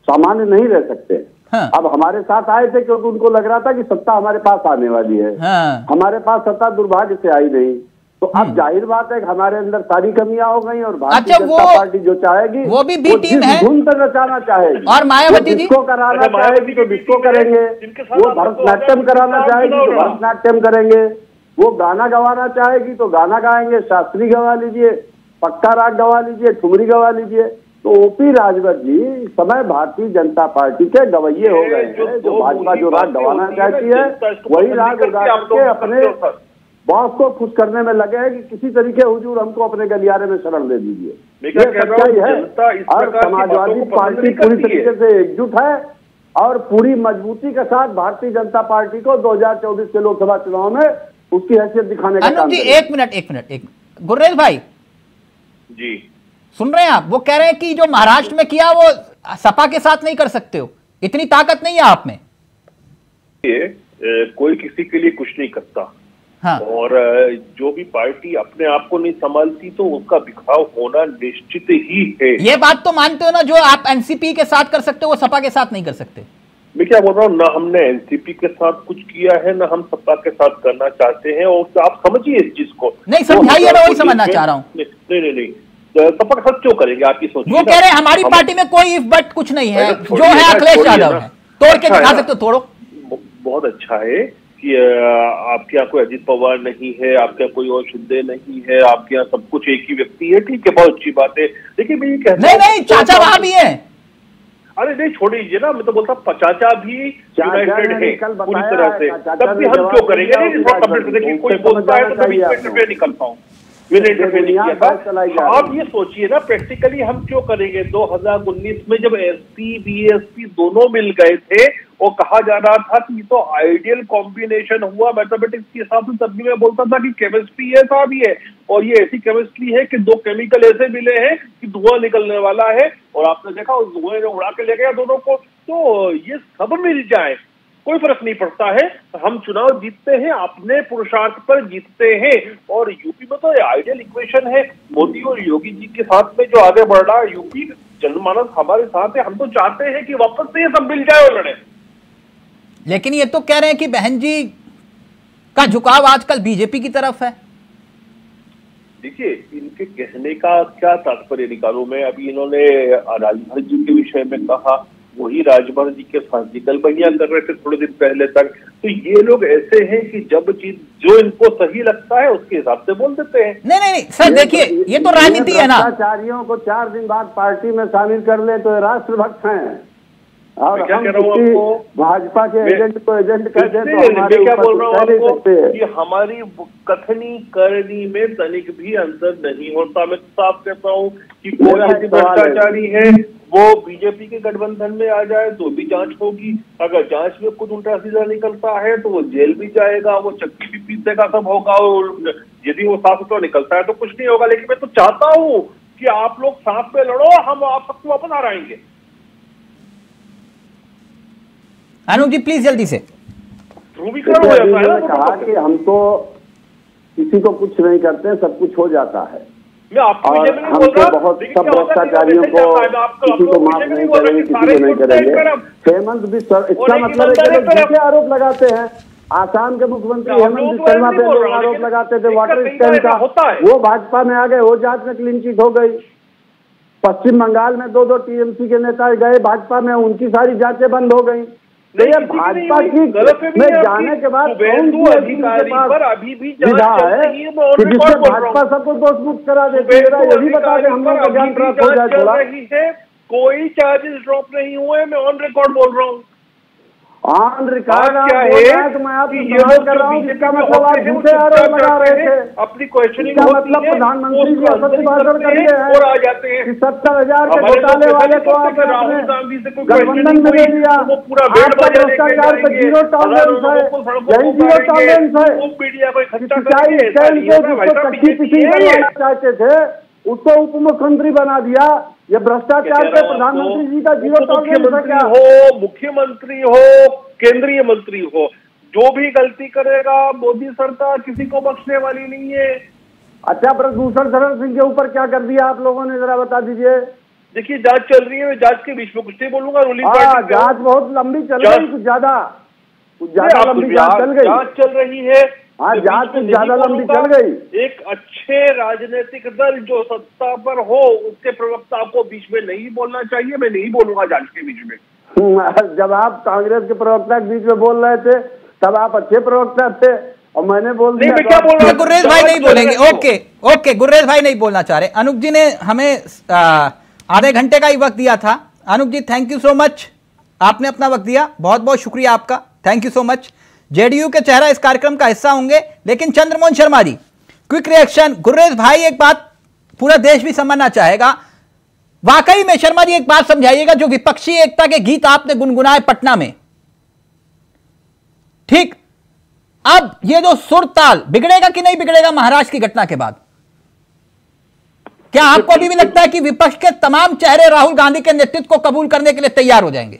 [SPEAKER 9] सामान्य नहीं रह सकते। अब हमारे साथ आए थे क्योंकि उनको लग रहा था कि सत्ता हमारे पास आने वाली है। हमारे पास सत्ता दुर्भाग्य से आई नहीं, तो अब जाहिर बात है कि हमारे अंदर सारी कमियां हो गई और भारतीय जनता पार्टी जो चाहेगी
[SPEAKER 6] वो भी बी टीम है,
[SPEAKER 9] धुन पर नचाना चाहेगी।
[SPEAKER 6] और मायावती जी
[SPEAKER 9] डिस्को कराना चाहेगी तो डिस्को करेंगे, वो भरतनाट्यम कराना चाहेगी तो भरतनाट्यम करेंगे, वो गाना गवाना चाहेगी तो गाना गाएंगे, शास्त्रीय गवा लीजिए, पक्का राग गवा लीजिए, ठुमरी गवा लीजिए। तो ओपी राजभर जी इस समय भारतीय जनता पार्टी के गवैये हो गए हैं। जो भाजपा जो राग गवाना चाहती है वही राग गा करके अपने बॉस को खुश करने में लगे हैं कि किसी तरीके हुजूर हमको अपने गलियारे में शरण दे दीजिए। ये सच्चाई है। और समाजवादी पार्टी पूरी तरीके से एकजुट है और पूरी मजबूती के साथ भारतीय जनता पार्टी को 2024 के लोकसभा चुनाव में उसकी हैसियत दिखाने का काम करेगी।
[SPEAKER 6] एक मिनट गुर्रेज भाई
[SPEAKER 8] जी
[SPEAKER 6] सुन रहे हैं आप? वो कह रहे हैं कि जो महाराष्ट्र में किया वो सपा के साथ नहीं कर सकते हो, इतनी ताकत नहीं है आप में।
[SPEAKER 8] कोई किसी के लिए कुछ नहीं करता।
[SPEAKER 6] हाँ।
[SPEAKER 8] और जो भी पार्टी अपने आप को नहीं संभालती तो उसका बिखराव होना निश्चित ही है।
[SPEAKER 6] ये बात तो मानते हो ना, जो आप एनसीपी के साथ कर सकते हो वो सपा के साथ नहीं कर सकते?
[SPEAKER 8] मैं क्या बोल रहा हूँ, ना हमने एनसीपी के साथ कुछ किया है ना हम सपा के साथ करना चाहते हैं। और आप समझिए इस चीज को।
[SPEAKER 6] नहीं समझाइए, मैं वही समझना चाह रहा हूँ।
[SPEAKER 8] नहीं सपा के साथ क्यों करेंगे, आपकी सोच।
[SPEAKER 6] वो कह रहे हैं हमारी पार्टी में कोई इफ बट कुछ नहीं है, जो है अखिलेश यादव है, तोड़ के दिखा सकते हो, तोड़ो।
[SPEAKER 8] बहुत अच्छा है कि आपके यहाँ कोई अजीत पवार नहीं है, आपके यहाँ कोई और शिंदे नहीं है, आपके यहाँ सब कुछ एक ही व्यक्ति है। ठीक है, बहुत अच्छी बात है। देखिए मैं ये कहता हूं,
[SPEAKER 6] नहीं चाचा वहां भी है।
[SPEAKER 7] अरे नहीं छोड़ दीजिए ना, मैं तो बोलता चाचा भी यूनाइटेड है पूरी तरह से, तब भी हम क्यों करेंगे? नहीं कोई बोलता है तो तभी इंटरफेयर निकलता हूँ, मैंने इंटरफेयर नहीं किया था। आप ये सोचिए ना प्रैक्टिकली हम क्यों करेंगे? 2019 में जब एसपी बीएसपी दोनों मिल गए थे और कहा जा रहा था कि तो आइडियल कॉम्बिनेशन हुआ मैथमेटिक्स के हिसाब से, तब भी मैं बोलता था कि केमिस्ट्री ऐसा भी है और ये ऐसी केमिस्ट्री है कि दो केमिकल ऐसे मिले हैं कि धुआं निकलने वाला है, और आपने देखा उस धुएं ने उड़ा के ले गया दोनों को। तो ये सब मिल जाए कोई फर्क नहीं पड़ता है, हम चुनाव जीतते हैं अपने पुरुषार्थ पर जीतते हैं। और यूपी में तो आइडियल इक्वेशन है, मोदी और योगी जी के साथ में जो आगे बढ़ रहा है यूपी, जनमानस हमारे साथ है, हम तो चाहते हैं कि वापस से ये सब मिल जाए और लड़े।
[SPEAKER 6] लेकिन ये तो कह रहे हैं कि बहन जी का झुकाव आजकल बीजेपी की तरफ है।
[SPEAKER 7] देखिए इनके कहने का क्या तात्पर्य निकालूं मैं? अभी इन्होंने राजभर जी के विषय में कहा, वही राजभर जी के साथ जिगलबंदियां कर रहे थे थोड़े दिन पहले तक। तो ये लोग ऐसे हैं कि जब चीज जो इनको सही लगता है उसके हिसाब से बोल देते हैं।
[SPEAKER 6] नहीं सर देखिए, ये तो राजनीति है ना।
[SPEAKER 9] भ्रष्टाचारियों को 4 दिन बाद पार्टी में शामिल कर ले तो राष्ट्रभक्त हैं, और
[SPEAKER 7] क्या कह रहा हूँ आपको,
[SPEAKER 9] भाजपा के एजेंट को एजेंट कहते हैं।
[SPEAKER 7] तो क्या बोल रहा हूँ आपको कि हमारी कथनी करनी में तनिक भी अंतर नहीं होता। मैं साफ कहता हूँ कि कोई यदि भ्रष्टाचारी है वो बीजेपी के गठबंधन में आ जाए तो भी जांच होगी, अगर जांच में कुछ उल्टा सीधा निकलता है तो वो जेल भी जाएगा, वो चक्की भी पीसेगा, सब होगा। और यदि वो साफ सुथरा निकलता है तो कुछ नहीं होगा। लेकिन मैं तो चाहता हूँ कि आप लोग साथ में लड़ो, हम आप सबको वापस हराएंगे।
[SPEAKER 6] अनुप जी प्लीज जल्दी से।
[SPEAKER 7] ध्रुवीकरण हो जाता है ना।
[SPEAKER 9] कहा कि हम तो किसी को कुछ नहीं करते, सब कुछ हो जाता है।
[SPEAKER 7] मैं आपको
[SPEAKER 9] और हम तो बहुत सब भ्रष्टाचारियों को किसी को माफ नहीं करेंगे, किसी को नहीं करेंगे। हेमंत बिस्वा, इसका मतलब है कि लोग झूठे आरोप लगाते हैं। आसाम के मुख्यमंत्री हेमंत बिस्वा पे लोग आरोप लगाते थे वाटर स्कैम का, वो भाजपा में आ गए, वो जांच में क्लीन चिट हो गई। पश्चिम बंगाल में 2 टीएमसी के नेता गए भाजपा में, उनकी सारी जांचें बंद हो गई। तो ये भाजपा की में जाने के बाद अधिकारी पर अभी भी विधा है कि जिससे भाजपा सबको दोष मुक्त करा देती है। यही बता दें हम लोग को ज्ञान प्राप्त हो जाए थोड़ा।
[SPEAKER 7] कोई चार्जेस ड्रॉप नहीं हुए, मैं ऑन रिकॉर्ड बोल रहा हूँ।
[SPEAKER 9] ऑन रिकॉर्ड क्या है तो मैं आपको सवाल कर रहा हूँ, जिसका मतलब आप झूठे आरोप लगा रहे थे।
[SPEAKER 7] अपनी क्वेश्चनिंग
[SPEAKER 9] का मतलब प्रधानमंत्री जी असत्य भाषण करते हैं
[SPEAKER 7] और आ जाते हैं।
[SPEAKER 9] 70,000 के घोटाले वाले को आप
[SPEAKER 7] राहुल गांधी से कोई
[SPEAKER 9] गठबंधन में ले लिया। आपका भ्रष्टाचार पे 0 टॉलरेंस है, यही 0 टॉलरेंस है। सिंचाई स्कैम को जिसको कच्ची पिसी करवाना चाहते थे उसको उप मुख्यमंत्री बना दिया। ये भ्रष्टाचार पे प्रधानमंत्री जी का 0 टॉलरेंस है क्या?
[SPEAKER 7] हो मुख्यमंत्री हो केंद्रीय मंत्री हो, जो भी गलती करेगा मोदी सरकार किसी को बख्शने वाली नहीं है।
[SPEAKER 9] अच्छा, ब्रजभूषण शरण सिंह के ऊपर क्या कर दिया आप लोगों ने, जरा बता दीजिए।
[SPEAKER 7] देखिए जांच चल रही है, जांच के बीच में कुछ नहीं बोलूंगा। रूलिंग
[SPEAKER 9] पार्टी जांच बहुत लंबी चल रही, कुछ ज्यादा लंबी जांच चल गई।
[SPEAKER 7] जांच चल रही है,
[SPEAKER 9] हाँ जांच कुछ ज्यादा लंबी चल गई।
[SPEAKER 7] एक अच्छे राजनीतिक दल जो सत्ता पर हो उसके प्रवक्ता को बीच में नहीं बोलना चाहिए। मैं नहीं बोलूंगा जांच के बीच में।
[SPEAKER 9] जब आप कांग्रेस के प्रवक्ता के बीच में बोल रहे थे तब आप अच्छे प्रवक्ता थे और मैंने बोल दिया।
[SPEAKER 7] क्या बोल रहा हूं?
[SPEAKER 6] गुर्रेज भाई नहीं बोलेंगे। ओके गुर्रेज भाई नहीं बोलना चाह रहे। अनुप जी ने हमें आधे घंटे का ही वक्त दिया था। अनुप जी थैंक यू सो मच, आपने अपना वक्त दिया, बहुत बहुत शुक्रिया आपका, thank you so much. JDU के चेहरा इस कार्यक्रम का हिस्सा होंगे। लेकिन चंद्रमोहन शर्मा जी क्विक रिएक्शन। गुर्रेज भाई एक बात पूरा देश भी समझना चाहेगा, वाकई में शर्मा जी एक बात समझाइएगा, जो विपक्षी एकता के गीत आपने गुनगुनाए पटना में, ठीक, अब ये जो सुर ताल बिगड़ेगा कि नहीं बिगड़ेगा महाराष्ट्र की घटना के बाद? क्या आपको अभी भी लगता है कि विपक्ष के तमाम चेहरे राहुल गांधी के नेतृत्व को कबूल करने के लिए तैयार हो जाएंगे?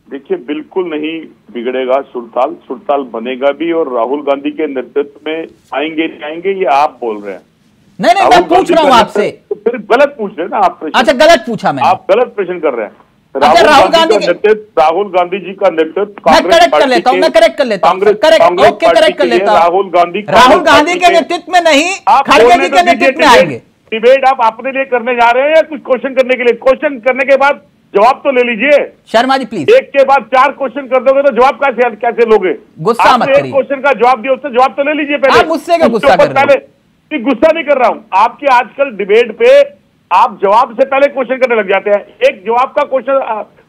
[SPEAKER 8] देखिए बिल्कुल नहीं बिगड़ेगा सुरताल, सुरताल बनेगा भी और राहुल गांधी के नेतृत्व में आएंगे नहीं आएंगे ये आप बोल रहे हैं।
[SPEAKER 6] नहीं मैं पूछ रहा हूं आपसे।
[SPEAKER 8] तो फिर गलत पूछ रहे हैं ना आप प्रश्न।
[SPEAKER 6] अच्छा गलत पूछा मैंने।
[SPEAKER 8] आप गलत प्रश्न कर रहे हैं।
[SPEAKER 6] राहुल गांधी का
[SPEAKER 8] नेतृत्व, राहुल गांधी जी का नेतृत्व
[SPEAKER 6] मैं करेक्ट कर लेता हूं, करेक्ट कर लेता हूं, करेक्ट कर लेता हूं। राहुल गांधी के नेतृत्व में नहीं, खड़गे जी के नेतृत्व में आएंगे।
[SPEAKER 8] डिबेट आप अपने लिए करने जा रहे हैं या कुछ क्वेश्चन करने के लिए? क्वेश्चन करने के बाद जवाब तो ले लीजिए।
[SPEAKER 6] शर्मा जी प्लीज।
[SPEAKER 8] एक के बाद 4 क्वेश्चन कर दोगे तो जवाब कैसे लोगे?
[SPEAKER 6] गुस्सा मत करिए।
[SPEAKER 8] एक क्वेश्चन का जवाब दिया, उससे जवाब तो ले लीजिए पहले।
[SPEAKER 6] आप मुझसे क्या गुस्सा कर रहे हैं?
[SPEAKER 8] गुस्सा नहीं कर रहा हूं। आपकी आजकल डिबेट पे आप जवाब से पहले क्वेश्चन करने लग जाते हैं। एक जवाब का क्वेश्चन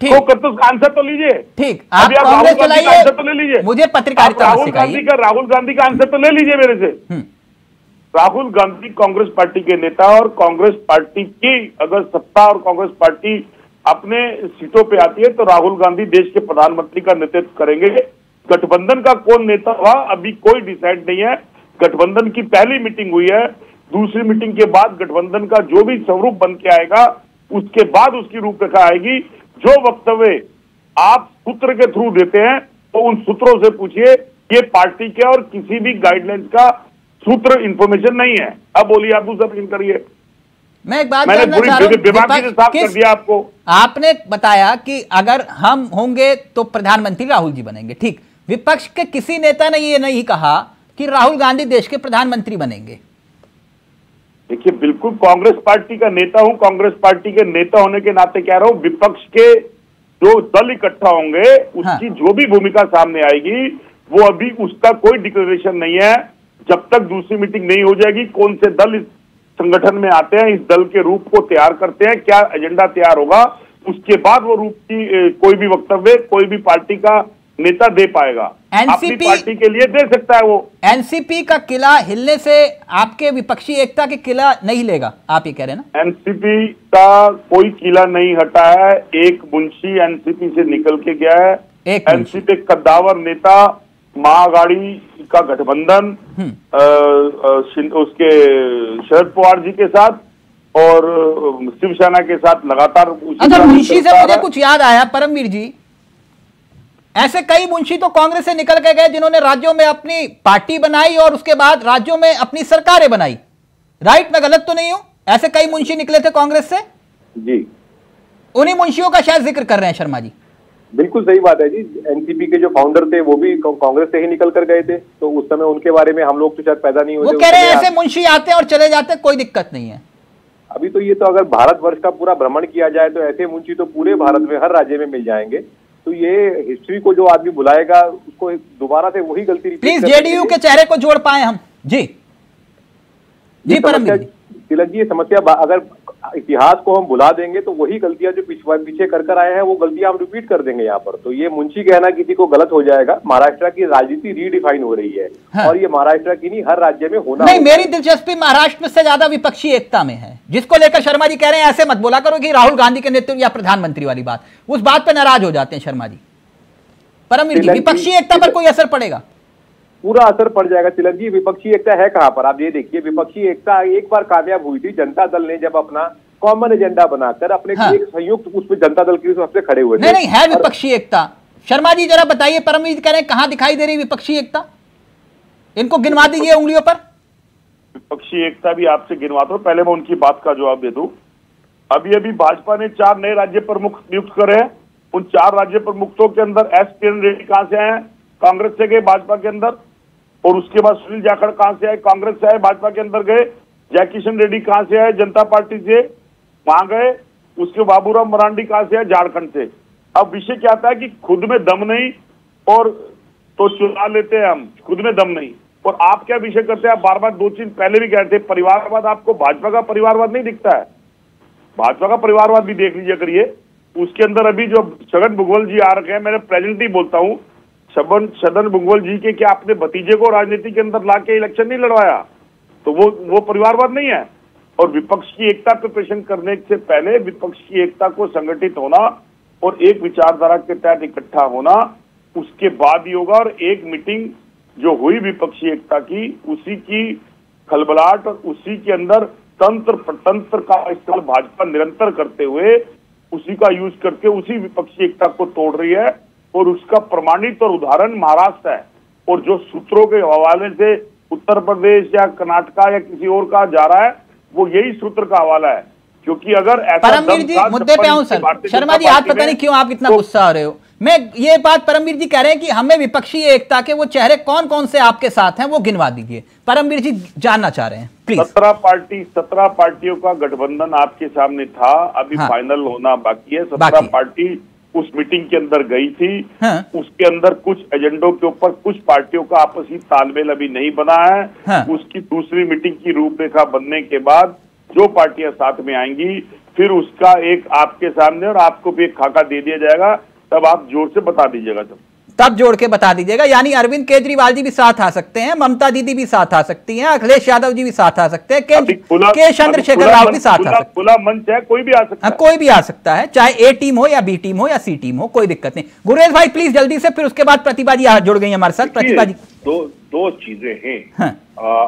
[SPEAKER 8] को करते उसका आंसर तो लीजिए।
[SPEAKER 6] ठीक, आप कांग्रेस चलाइए,
[SPEAKER 8] आंसर तो ले लीजिए।
[SPEAKER 6] मुझे पत्रकारिता
[SPEAKER 8] राहुल गांधी का आंसर तो ले लीजिए मेरे से। राहुल गांधी कांग्रेस पार्टी के नेता, और कांग्रेस पार्टी की अगर सत्ता और कांग्रेस पार्टी अपने सीटों पे आती है तो राहुल गांधी देश के प्रधानमंत्री का नेतृत्व करेंगे। गठबंधन का कौन नेता हुआ अभी कोई डिसाइड नहीं है। गठबंधन की पहली मीटिंग हुई है, दूसरी मीटिंग के बाद गठबंधन का जो भी स्वरूप बन के आएगा उसके बाद उसकी रूपरेखा आएगी। जो वक्तव्य आप सूत्र के थ्रू देते हैं तो उन सूत्रों से पूछिए, ये पार्टी के और किसी भी गाइडलाइंस का सूत्र इंफॉर्मेशन नहीं है। अब बोलिए, आप दूसरा प्रश्न करिए।
[SPEAKER 6] मैं एक बात
[SPEAKER 8] मैंने
[SPEAKER 6] जानना चाह रहा हूं,
[SPEAKER 8] साफ कर दिया आपको।
[SPEAKER 6] आपने बताया कि अगर हम होंगे तो प्रधानमंत्री राहुल जी बनेंगे, ठीक। विपक्ष के किसी नेता ने ये नहीं कहा कि राहुल गांधी देश के प्रधानमंत्री बनेंगे।
[SPEAKER 8] देखिए, बिल्कुल कांग्रेस पार्टी का नेता हूं, कांग्रेस पार्टी के नेता होने के नाते कह रहा हूं, विपक्ष के जो दल इकट्ठा होंगे उसकी जो भी भूमिका सामने आएगी वो अभी उसका कोई डिक्लेरेशन नहीं है। जब तक दूसरी मीटिंग नहीं हो जाएगी, कौन से दल इस संगठन में आते हैं, इस दल के रूप को तैयार करते हैं, क्या एजेंडा तैयार होगा, उसके बाद वो रूप की कोई भी वक्तव्य कोई भी पार्टी का नेता दे पाएगा। अपनी पार्टी के लिए दे सकता है वो।
[SPEAKER 6] एनसीपी का किला हिलने से आपके विपक्षी एकता के किला नहीं हिलेगा, आप ये कह रहे हैं ना?
[SPEAKER 8] एनसीपी का कोई किला नहीं हटा है। एक मुंशी एनसीपी से निकल के गया है। एनसीपी कद्दावर नेता, महाअघाड़ी का गठबंधन उसके शरद पवार जी के साथ और शिवसेना के साथ लगातार।
[SPEAKER 6] अच्छा, मुंशी से मुझे कुछ याद आया परमवीर जी, ऐसे कई मुंशी तो कांग्रेस से निकल के गए जिन्होंने राज्यों में अपनी पार्टी बनाई और उसके बाद राज्यों में अपनी सरकारें बनाई। राइट, मैं गलत तो नहीं हूं? ऐसे कई मुंशी निकले थे कांग्रेस से
[SPEAKER 10] जी।
[SPEAKER 6] उन्हीं मुंशियों का शायद जिक्र कर रहे हैं शर्मा जी।
[SPEAKER 10] बिल्कुल सही बात है जी। एनसीपी के जो फाउंडर थे वो भी कांग्रेस से ही निकल कर गए थे, तो उस समय उनके बारे में हम लोग तो शायद पैदा नहीं हुए।
[SPEAKER 6] वो कह रहे हैं ऐसे मुंशी आते हैं और चले जाते हैं, कोई दिक्कत नहीं है।
[SPEAKER 10] अभी तो ये तो अगर भारतवर्ष का पूरा भ्रमण किया जाए तो ऐसे मुंशी तो पूरे भारत में हर राज्य में मिल जाएंगे। तो ये हिस्ट्री को जो आदमी बुलाएगा उसको दोबारा से वही गलती
[SPEAKER 6] प्लीज जेडीयू के चेहरे को जोड़ पाए हम। जी जी परमवीर
[SPEAKER 10] तिलक जी, ये समस्या अगर इतिहास को हम भुला देंगे तो वही गलतियां जो पीछे कर आए हैं वो गलतियां हम रिपीट कर देंगे यहाँ पर। तो ये मुंशी कहना किसी को गलत हो जाएगा। महाराष्ट्र की राजनीति रीडिफाइन हो रही है। हाँ। और ये महाराष्ट्र की नहीं, हर राज्य में होना
[SPEAKER 6] नहीं। मेरी दिलचस्पी महाराष्ट्र से ज्यादा विपक्षी एकता में है, जिसको लेकर शर्मा जी कह रहे हैं ऐसे मत बोला करो कि राहुल गांधी के नेतृत्व या प्रधानमंत्री वाली बात, उस बात पर नाराज हो जाते हैं शर्मा जी। परमवीर जी, विपक्षी एकता पर कोई असर पड़ेगा?
[SPEAKER 10] पूरा असर पड़ जाएगा तिलक जी। विपक्षी एकता है कहां पर? आप ये देखिए, विपक्षी एकता एक बार कामयाब हुई थी। जनता दल ने जब अपना कॉमन एजेंडा बनाकर अपने एक संयुक्त उस पर जनता दल की सबसे खड़े हुए थे।
[SPEAKER 6] नहीं है विपक्षी एकता। शर्मा जी जरा बताइए, परमवीर कह रहे हैं कहां दिखाई दे रही विपक्षी एकता? इनको गिनवा दीजिए उंगलियों पर।
[SPEAKER 8] विपक्षी एकता भी आपसे गिनवाता हूं, पहले मैं उनकी बात का जवाब दे दूं। अभी भाजपा ने 4 नए राज्य प्रमुख नियुक्त करे हैं। उन 4 राज्य प्रमुखों के अंदर एस किरण रेड्डी कहां से आए? कांग्रेस से गए भाजपा के अंदर। और उसके बाद सुनील जाखड़ कहां से आए? कांग्रेस से आए, भाजपा के अंदर गए। जयकिशन रेड्डी कहां से आए? जनता पार्टी से, वहां गए। उसके बाबूराम मरांडी कहां से आए? झारखंड से। अब विषय क्या आता है कि खुद में दम नहीं और तो चुना लेते हैं हम, खुद में दम नहीं। और आप क्या विषय करते हैं? आप बार बार 2 चीज पहले भी कहते हैं, परिवारवाद। आपको भाजपा का परिवारवाद नहीं दिखता है? भाजपा का परिवारवाद भी देख लीजिए करिए। उसके अंदर अभी जो छगन भुजबल जी आ रखे हैं, मैंने प्रेजेंटली बोलता हूं, छगन भुजबल जी के क्या अपने भतीजे को राजनीति के अंदर लाके इलेक्शन नहीं लड़वाया? तो वो परिवारवाद नहीं है। और विपक्ष की एकता पे प्रश्न करने से पहले विपक्ष की एकता को संगठित होना और एक विचारधारा के तहत इकट्ठा होना, उसके बाद ही होगा। और एक मीटिंग जो हुई विपक्षी एकता की, उसी की खलबलाहट और उसी के अंदर तंत्र प्रतंत्र का इस्तेमाल भाजपा निरंतर करते हुए, उसी का यूज करके उसी विपक्षी एकता को तोड़ रही है। और उसका प्रमाणित और उदाहरण महाराष्ट्र है। और जो सूत्रों के हवाले से उत्तर प्रदेश या कर्नाटका या किसी और का जा रहा है, वो यही सूत्र का हवाला है। क्योंकि अगर ऐसा
[SPEAKER 6] परमवीर जी मुद्दे पे आऊं सर, शर्मा जी आज पता नहीं क्यों आप इतना गुस्सा हो रहे हो। मैं ये बात परमवीर जी कह रहे हैं कि हमें विपक्षी एकता के वो चेहरे कौन कौन से आपके साथ हैं वो गिनवा दीजिए। परमवीर जी जानना चाह रहे हैं प्लीज।
[SPEAKER 8] 17 पार्टियों का गठबंधन आपके सामने था, अभी फाइनल होना बाकी है। 17 पार्टी उस मीटिंग के अंदर गई थी। उसके अंदर कुछ एजेंडों के ऊपर कुछ पार्टियों का आपसी तालमेल अभी नहीं बना है। उसकी दूसरी मीटिंग की रूपरेखा बनने के बाद जो पार्टियां साथ में आएंगी फिर उसका एक आपके सामने और आपको भी एक खाका दे दिया जाएगा, तब आप जोर से बता दीजिएगा।
[SPEAKER 6] तब जोड़ के बता दीजिएगा। यानी अरविंद केजरीवाल जी भी साथ आ सकते हैं, ममता दीदी भी साथ आ सकती हैं, अखिलेश यादव जी भी साथ आ सकते हैं, के चंद्रशेखर राव भी साथ आ सकते हैं।
[SPEAKER 8] खुला मंच है, कोई भी आ सकता है।
[SPEAKER 6] कोई भी आ सकता है, चाहे ए टीम हो या बी टीम हो या सी टीम हो, कोई दिक्कत नहीं। गुरेज भाई प्लीज जल्दी से, फिर उसके बाद प्रतिभा जी जुड़ गई हमारे साथ। प्रतिभा जी,
[SPEAKER 7] दो चीजें हैं। हाँ।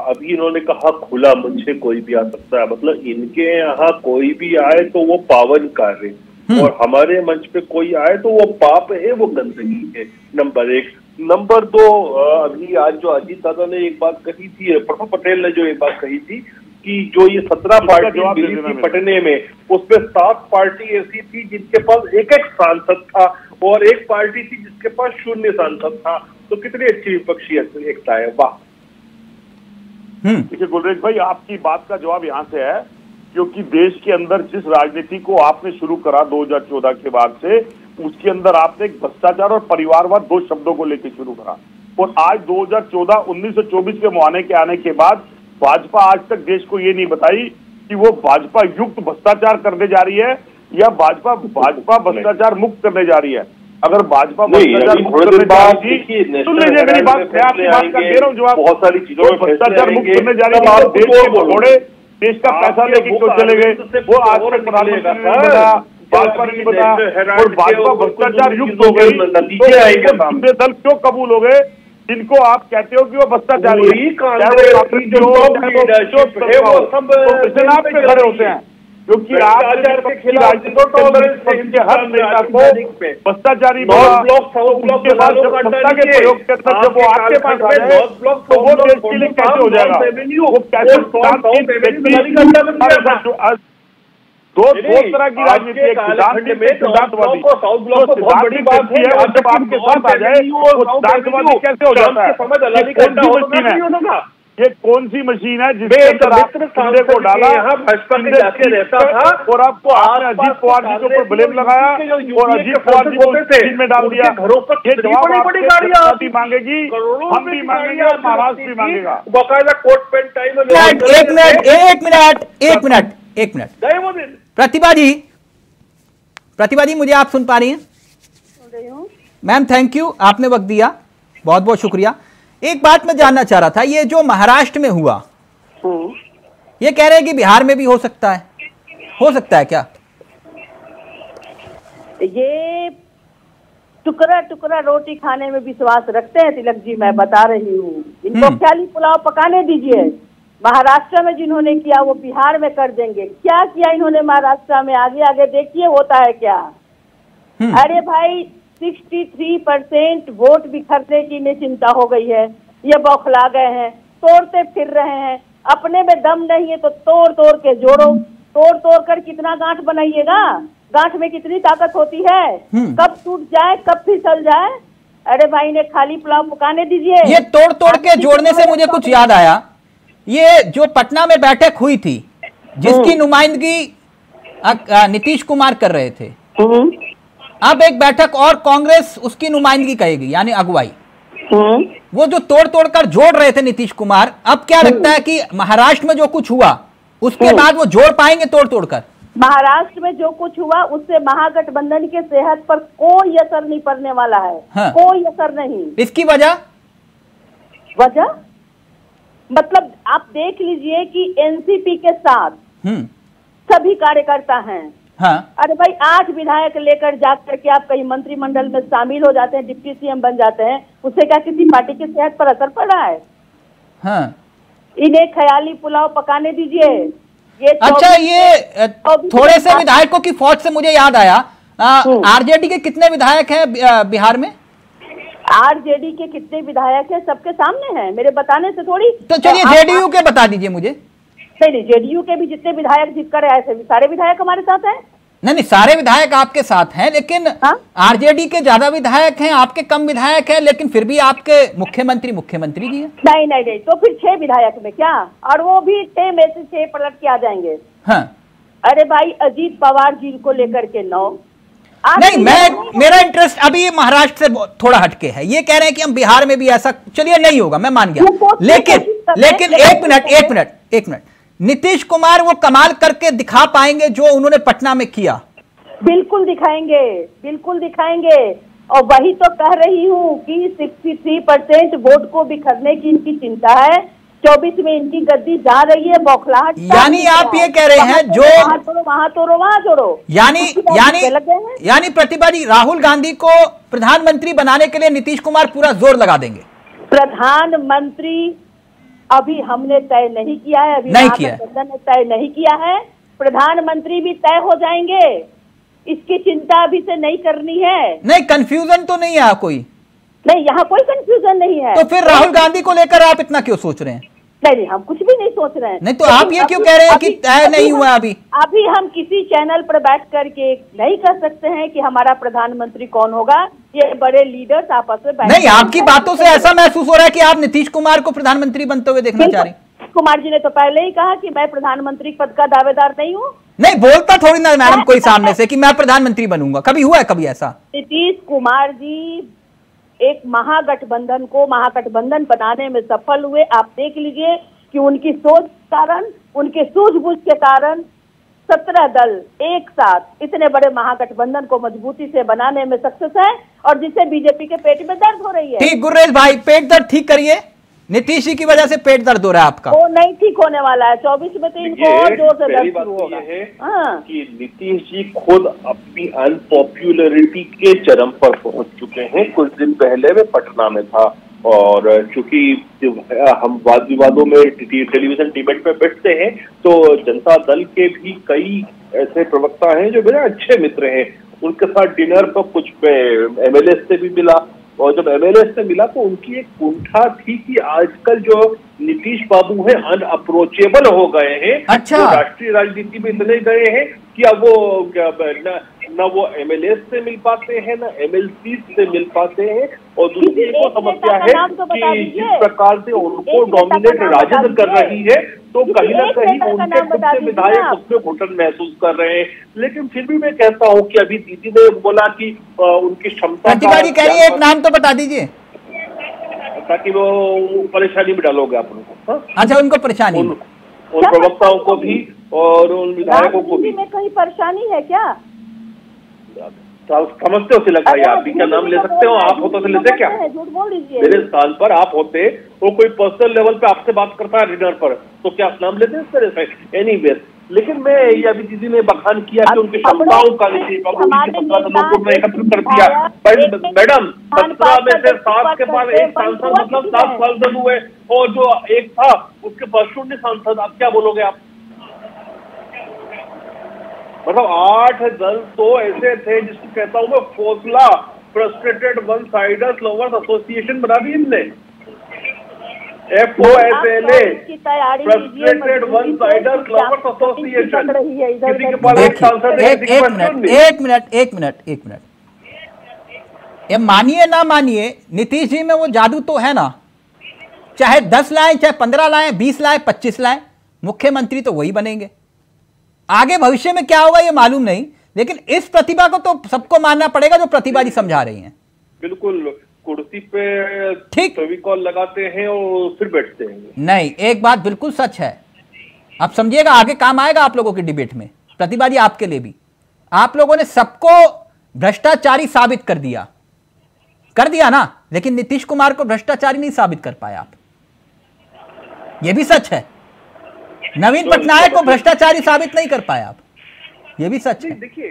[SPEAKER 7] अभी इन्होंने कहा खुला मंच से कोई भी आ सकता है, मतलब इनके यहाँ कोई भी आए तो वो पावन कार्य, और हमारे मंच पे कोई आए तो वो पाप है, वो गंदगी है। नंबर एक। नंबर दो, अभी आज जो अजीत दादा ने एक बात कही थी, प्रफुल्ल पटेल ने जो एक बात कही थी कि जो ये 17 पार्टी मिली थी पटने में, उसमें 7 पार्टी ऐसी थी जिनके पास एक सांसद था और एक पार्टी थी जिसके पास 0 सांसद था। तो कितनी अच्छी विपक्षी एकता है, वाह।
[SPEAKER 8] देखिए गुलरेज भाई, आपकी बात का जवाब यहाँ से है क्योंकि देश के अंदर जिस राजनीति को आपने शुरू करा 2014 के बाद से, उसके अंदर आपने एक भ्रष्टाचार और परिवारवाद 2 शब्दों को लेकर शुरू करा, और आज 2014 1924 के मुआने के आने के बाद भाजपा आज तक देश को ये नहीं बताई कि वो भाजपा युक्त भ्रष्टाचार करने जा रही है या भाजपा भ्रष्टाचार मुक्त करने जा रही है। अगर भाजपा भ्रष्टाचार मुक्त करने जा रही थी, सुन लीजिए मेरी बात, मैं आपकी बात का दे रहा हूँ जवाब। बहुत सारी चीजों में भ्रष्टाचार मुक्त करने जा रही है, देश के घोड़े देश का पैसा लेके क्यों चले गए, वो आज तक प्रधानमंत्री ने बताया, भाजपा ने नहीं बताया, और भाजपा भ्रष्टाचार युक्त हो गई तो दूसरे दल क्यों कबूल हो गए जिनको आप कहते हो कि वो भ्रष्टाचारी खड़े होते हैं, क्योंकि हर नेता को भ्रष्टाचारी उसके बाद जब सत्ता के प्रयोग के तहत जब वो आपके पास आ जाए तो वो देश के लिए कैसे हो जाएगा, वो कैसे दो तरह की राजनीति है, सिद्धांतवादी जब आपके साथ आ जाए वो सिद्धांतवादी कैसे हो जाता है। ये कौन सी मशीन है जिसके अंदर आपने को डाला, भाजपा में जाके रहता था और आपको आपने अजीत पवार जी के ऊपर ब्लेम लगाया और अजीत पवार जी को मशीन में डाल दिया। ये जवाब आपकी मांगेगी, हम भी मांगेंगे और महाराष्ट्र भी मांगेगा। बाकायदा कोर्ट पेंट टाइम।
[SPEAKER 6] एक मिनट प्रतिभा जी मुझे आप सुन पा रही हैं? मैम थैंक यू, आपने वक्त दिया, बहुत बहुत शुक्रिया। एक बात मैं जानना चाह रहा था, ये जो महाराष्ट्र में हुआ, ये कह रहे हैं कि बिहार में भी हो सकता है क्या?
[SPEAKER 11] ये टुकड़ा टुकड़ा रोटी खाने में विश्वास रखते हैं तिलक जी, मैं बता रही हूँ। इनको ख्याली पुलाव पकाने दीजिए। महाराष्ट्र में जिन्होंने किया वो बिहार में कर देंगे। क्या किया इन्होंने महाराष्ट्र में, आगे आगे देखिए होता है क्या। अरे भाई 63% वोट बिखरने की इन्हें चिंता हो गई है, ये बौखला गए हैं, तोड़ते फिर रहे हैं। अपने में दम नहीं है तो तोड़ तोड़ के जोड़ो, तोड़ तोड़ कर कितना गांठ बनाइएगा, गांठ में कितनी ताकत होती है, कब टूट जाए कब फिसल जाए। अरे भाई ने खाली पुलाव पकाने दीजिए।
[SPEAKER 6] ये तोड़ तोड़ के जोड़ने से मुझे कुछ याद आया, ये जो पटना में बैठक हुई थी जिसकी नुमाइंदगी नीतीश कुमार कर रहे थे, अब एक बैठक और कांग्रेस उसकी नुमाइंदगी करेगी, यानी अगुवाई। वो जो तोड़ तोड़ कर जोड़ रहे थे नीतीश कुमार, अब क्या लगता है कि महाराष्ट्र में जो कुछ हुआ उसके बाद वो जोड़ पाएंगे तोड़ तोड़ कर?
[SPEAKER 11] महाराष्ट्र में जो कुछ हुआ उससे महागठबंधन के सेहत पर कोई असर नहीं पड़ने वाला है। हाँ। कोई असर नहीं।
[SPEAKER 6] इसकी वजह
[SPEAKER 11] मतलब आप देख लीजिए कि एनसीपी के साथ सभी कार्यकर्ता हैं।
[SPEAKER 6] हाँ।
[SPEAKER 11] अरे भाई 8 विधायक लेकर जाकर के आप कहीं मंत्रिमंडल में शामिल हो जाते हैं, डिप्टी सीएम बन जाते हैं, उससे क्या किसी पार्टी की सेहत पर असर पड़ रहा है?
[SPEAKER 6] हाँ।
[SPEAKER 11] इन्हें ख्याली पुलाव पकाने दीजिए। ये
[SPEAKER 6] अच्छा, ये थोड़े से विधायकों की फौज से मुझे याद आया, आरजेडी के कितने विधायक हैं बिहार में?
[SPEAKER 11] आरजेडी के कितने विधायक हैं सबके सामने हैं, मेरे बताने से थोड़ी।
[SPEAKER 6] तो चलिए जेडीयू के बता दीजिए मुझे।
[SPEAKER 11] नहीं, जेडीयू के भी जितने विधायक जीत कर आए थे सारे विधायक हमारे साथ हैं।
[SPEAKER 6] नहीं, सारे विधायक आपके साथ हैं, लेकिन आरजेडी के ज्यादा विधायक हैं, आपके कम विधायक हैं, लेकिन फिर भी आपके मुख्यमंत्री जी हैं।
[SPEAKER 11] नहीं, तो फिर 6 विधायक में क्या, और वो भी 6 में से 6 पलट के आ जाएंगे।
[SPEAKER 6] हाँ।
[SPEAKER 11] अरे भाई अजीत पवार जी को लेकर के 9।
[SPEAKER 6] नहीं, मेरा इंटरेस्ट अभी महाराष्ट्र से थोड़ा हटके है। ये कह रहे हैं कि हम बिहार में भी ऐसा, चलिए नहीं होगा, मैं मान गया, लेकिन एक मिनट नीतीश कुमार वो कमाल करके दिखा पाएंगे जो उन्होंने पटना में किया?
[SPEAKER 11] बिल्कुल दिखाएंगे, बिल्कुल दिखाएंगे। और वही तो कह रही हूँ कि 63% वोट को बिखरने की इनकी चिंता है। 24 में इनकी गद्दी जा रही है, बौखलाहट।
[SPEAKER 6] यानी आप ये कह रहे हैं जो
[SPEAKER 11] वहां तोड़ो।
[SPEAKER 6] यानी प्रतिभा जी, राहुल गांधी को प्रधानमंत्री बनाने के लिए नीतीश कुमार पूरा जोर लगा देंगे?
[SPEAKER 11] प्रधानमंत्री अभी हमने तय नहीं किया है, अभी महागठबंधन ने तय नहीं किया है। प्रधानमंत्री भी तय हो जाएंगे, इसकी चिंता अभी से नहीं करनी है।
[SPEAKER 6] नहीं, कंफ्यूजन तो नहीं है कोई?
[SPEAKER 11] नहीं, यहाँ कोई कंफ्यूजन नहीं है।
[SPEAKER 6] तो फिर राहुल गांधी को लेकर आप इतना क्यों सोच रहे हैं?
[SPEAKER 11] नहीं, हम कुछ भी नहीं सोच रहे हैं।
[SPEAKER 6] नहीं तो आप ये क्यों कह रहे हैं कि तय नहीं हुआ अभी?
[SPEAKER 11] अभी हम किसी चैनल पर बैठ करके नहीं कह सकते हैं कि हमारा प्रधानमंत्री कौन होगा। ये बड़े लीडर्स आपस में बैठ।
[SPEAKER 6] नहीं, आपकी बातों से ऐसा महसूस हो रहा है कि आप नीतीश कुमार को प्रधानमंत्री बनते हुए देखना चाह रहे हैं।
[SPEAKER 11] कुमार जी ने तो पहले ही कहा कि मैं प्रधानमंत्री पद का दावेदार नहीं हूँ।
[SPEAKER 6] नहीं, बोलता थोड़ी ना मैडम कोई सामने से कि मैं प्रधानमंत्री बनूंगा। कभी हुआ है कभी ऐसा?
[SPEAKER 11] नीतीश कुमार जी एक महागठबंधन बनाने में सफल हुए। आप देख लीजिए कि उनकी सोच के कारण, उनके सूझबूझ के कारण 17 दल एक साथ इतने बड़े महागठबंधन को मजबूती से बनाने में सक्सेस है, और जिससे बीजेपी के पेट में दर्द हो रही है।
[SPEAKER 6] ठीक, गुर्रेश भाई, पेट दर्द ठीक करिए। नीतीश जी की वजह से पेट दर्द हो रहा है आपका।
[SPEAKER 11] वो नहीं ठीक होने वाला है। 24 में तो इनको और जोर से दर्द शुरू होगा।
[SPEAKER 8] हाँ, कि नीतीश जी खुद अपनी अनपॉपुलरिटी के चरम पर पहुंच चुके हैं। कुछ दिन पहले वे पटना में था, और चूंकि हम वाद विवादों में टेलीविजन डिबेट में बैठते हैं, तो जनता दल के भी कई ऐसे प्रवक्ता हैं जो मेरे अच्छे मित्र हैं। उनके साथ डिनर पर कुछ MLA से भी मिला, और जब MLA से मिला तो उनकी एक कुंठा थी कि आजकल जो नीतीश बाबू हैं अनअप्रोचेबल हो गए हैं।
[SPEAKER 6] अच्छा।
[SPEAKER 8] तो राष्ट्रीय राजनीति में इतने गए हैं कि अब वो न वो MLA से मिल पाते हैं, न MLC से मिल पाते हैं। और दूसरी एक समस्या है कि जिस प्रकार से उनको डोमिनेट राजद कर रही है, तो कहीं ना कहीं उनके खुद के विधायक उसमें घुटन महसूस कर रहे हैं। लेकिन फिर भी मैं कहता हूँ कि अभी दीदी ने बोला कि उनकी क्षमता,
[SPEAKER 6] प्रतिभा जी कह रही है एक नाम तो बता दीजिए,
[SPEAKER 8] ताकि वो परेशानी में डालोगे आप उनको।
[SPEAKER 6] अच्छा, उनको परेशानी,
[SPEAKER 8] उन प्रवक्ताओं को भी और उन विधायकों को भी।
[SPEAKER 11] में कहीं परेशानी है क्या?
[SPEAKER 8] समझते हो तिलक भाई, आप भी क्या नाम ले सकते हो? आप होते तो लेते क्या?
[SPEAKER 11] झूठ बोल दीजिए।
[SPEAKER 8] मेरे स्थान पर आप होते, वो कोई पर्सनल लेवल पे आपसे बात करता है डिनर पर, तो क्या नाम लेते हैं इस तरह से? एनीवेज, लेकिन मैं ये अभी दीदी ने बखान किया कि उनकी क्षमताओं का नीतीश बाबू जी के 15 दलों को एकत्रित कर दिया। मैडम, 17 में से 7 के पास एक सांसद, मतलब 7 सांसद हुए, और जो एक था उसके पास 0 सांसद। आप क्या बोलोगे? आप मतलब 8 दल तो ऐसे थे जिसको कहता हूँ मैं FOSLA, frustrated one siders lovers association बना दी इनने। FOSLA, frustrated one siders lovers association. किसी के पास एक सांसद है,
[SPEAKER 6] एक मिनट। ये मानिए ना मानिए, नीतीश जी में वो जादू तो है ना। चाहे 10 लाएं, चाहे 15 लाएं, 20 लाएं, 25 लाएं, मुख्यमंत्री तो वही बनेंगे। आगे भविष्य में क्या होगा ये मालूम नहीं, लेकिन इस प्रतिभा को तो सबको मानना पड़ेगा जो प्रतिभा जी समझा रही हैं।
[SPEAKER 8] बिल्कुल, कुर्सी पे ठीक फेविकॉल लगाते हैं और फिर बैठते हैं।
[SPEAKER 6] नहीं, एक बात बिल्कुल सच है, आप समझिएगा, आगे काम आएगा आप लोगों की डिबेट में। प्रतिभा जी, आपके लिए भी, आप लोगों ने सबको भ्रष्टाचारी साबित कर दिया ना, लेकिन नीतीश कुमार को भ्रष्टाचारी नहीं साबित कर पाए आप। यह भी सच है। नवीन पटनायक को भ्रष्टाचारी साबित नहीं कर पाए आप, ये भी सच है।
[SPEAKER 8] देखिए,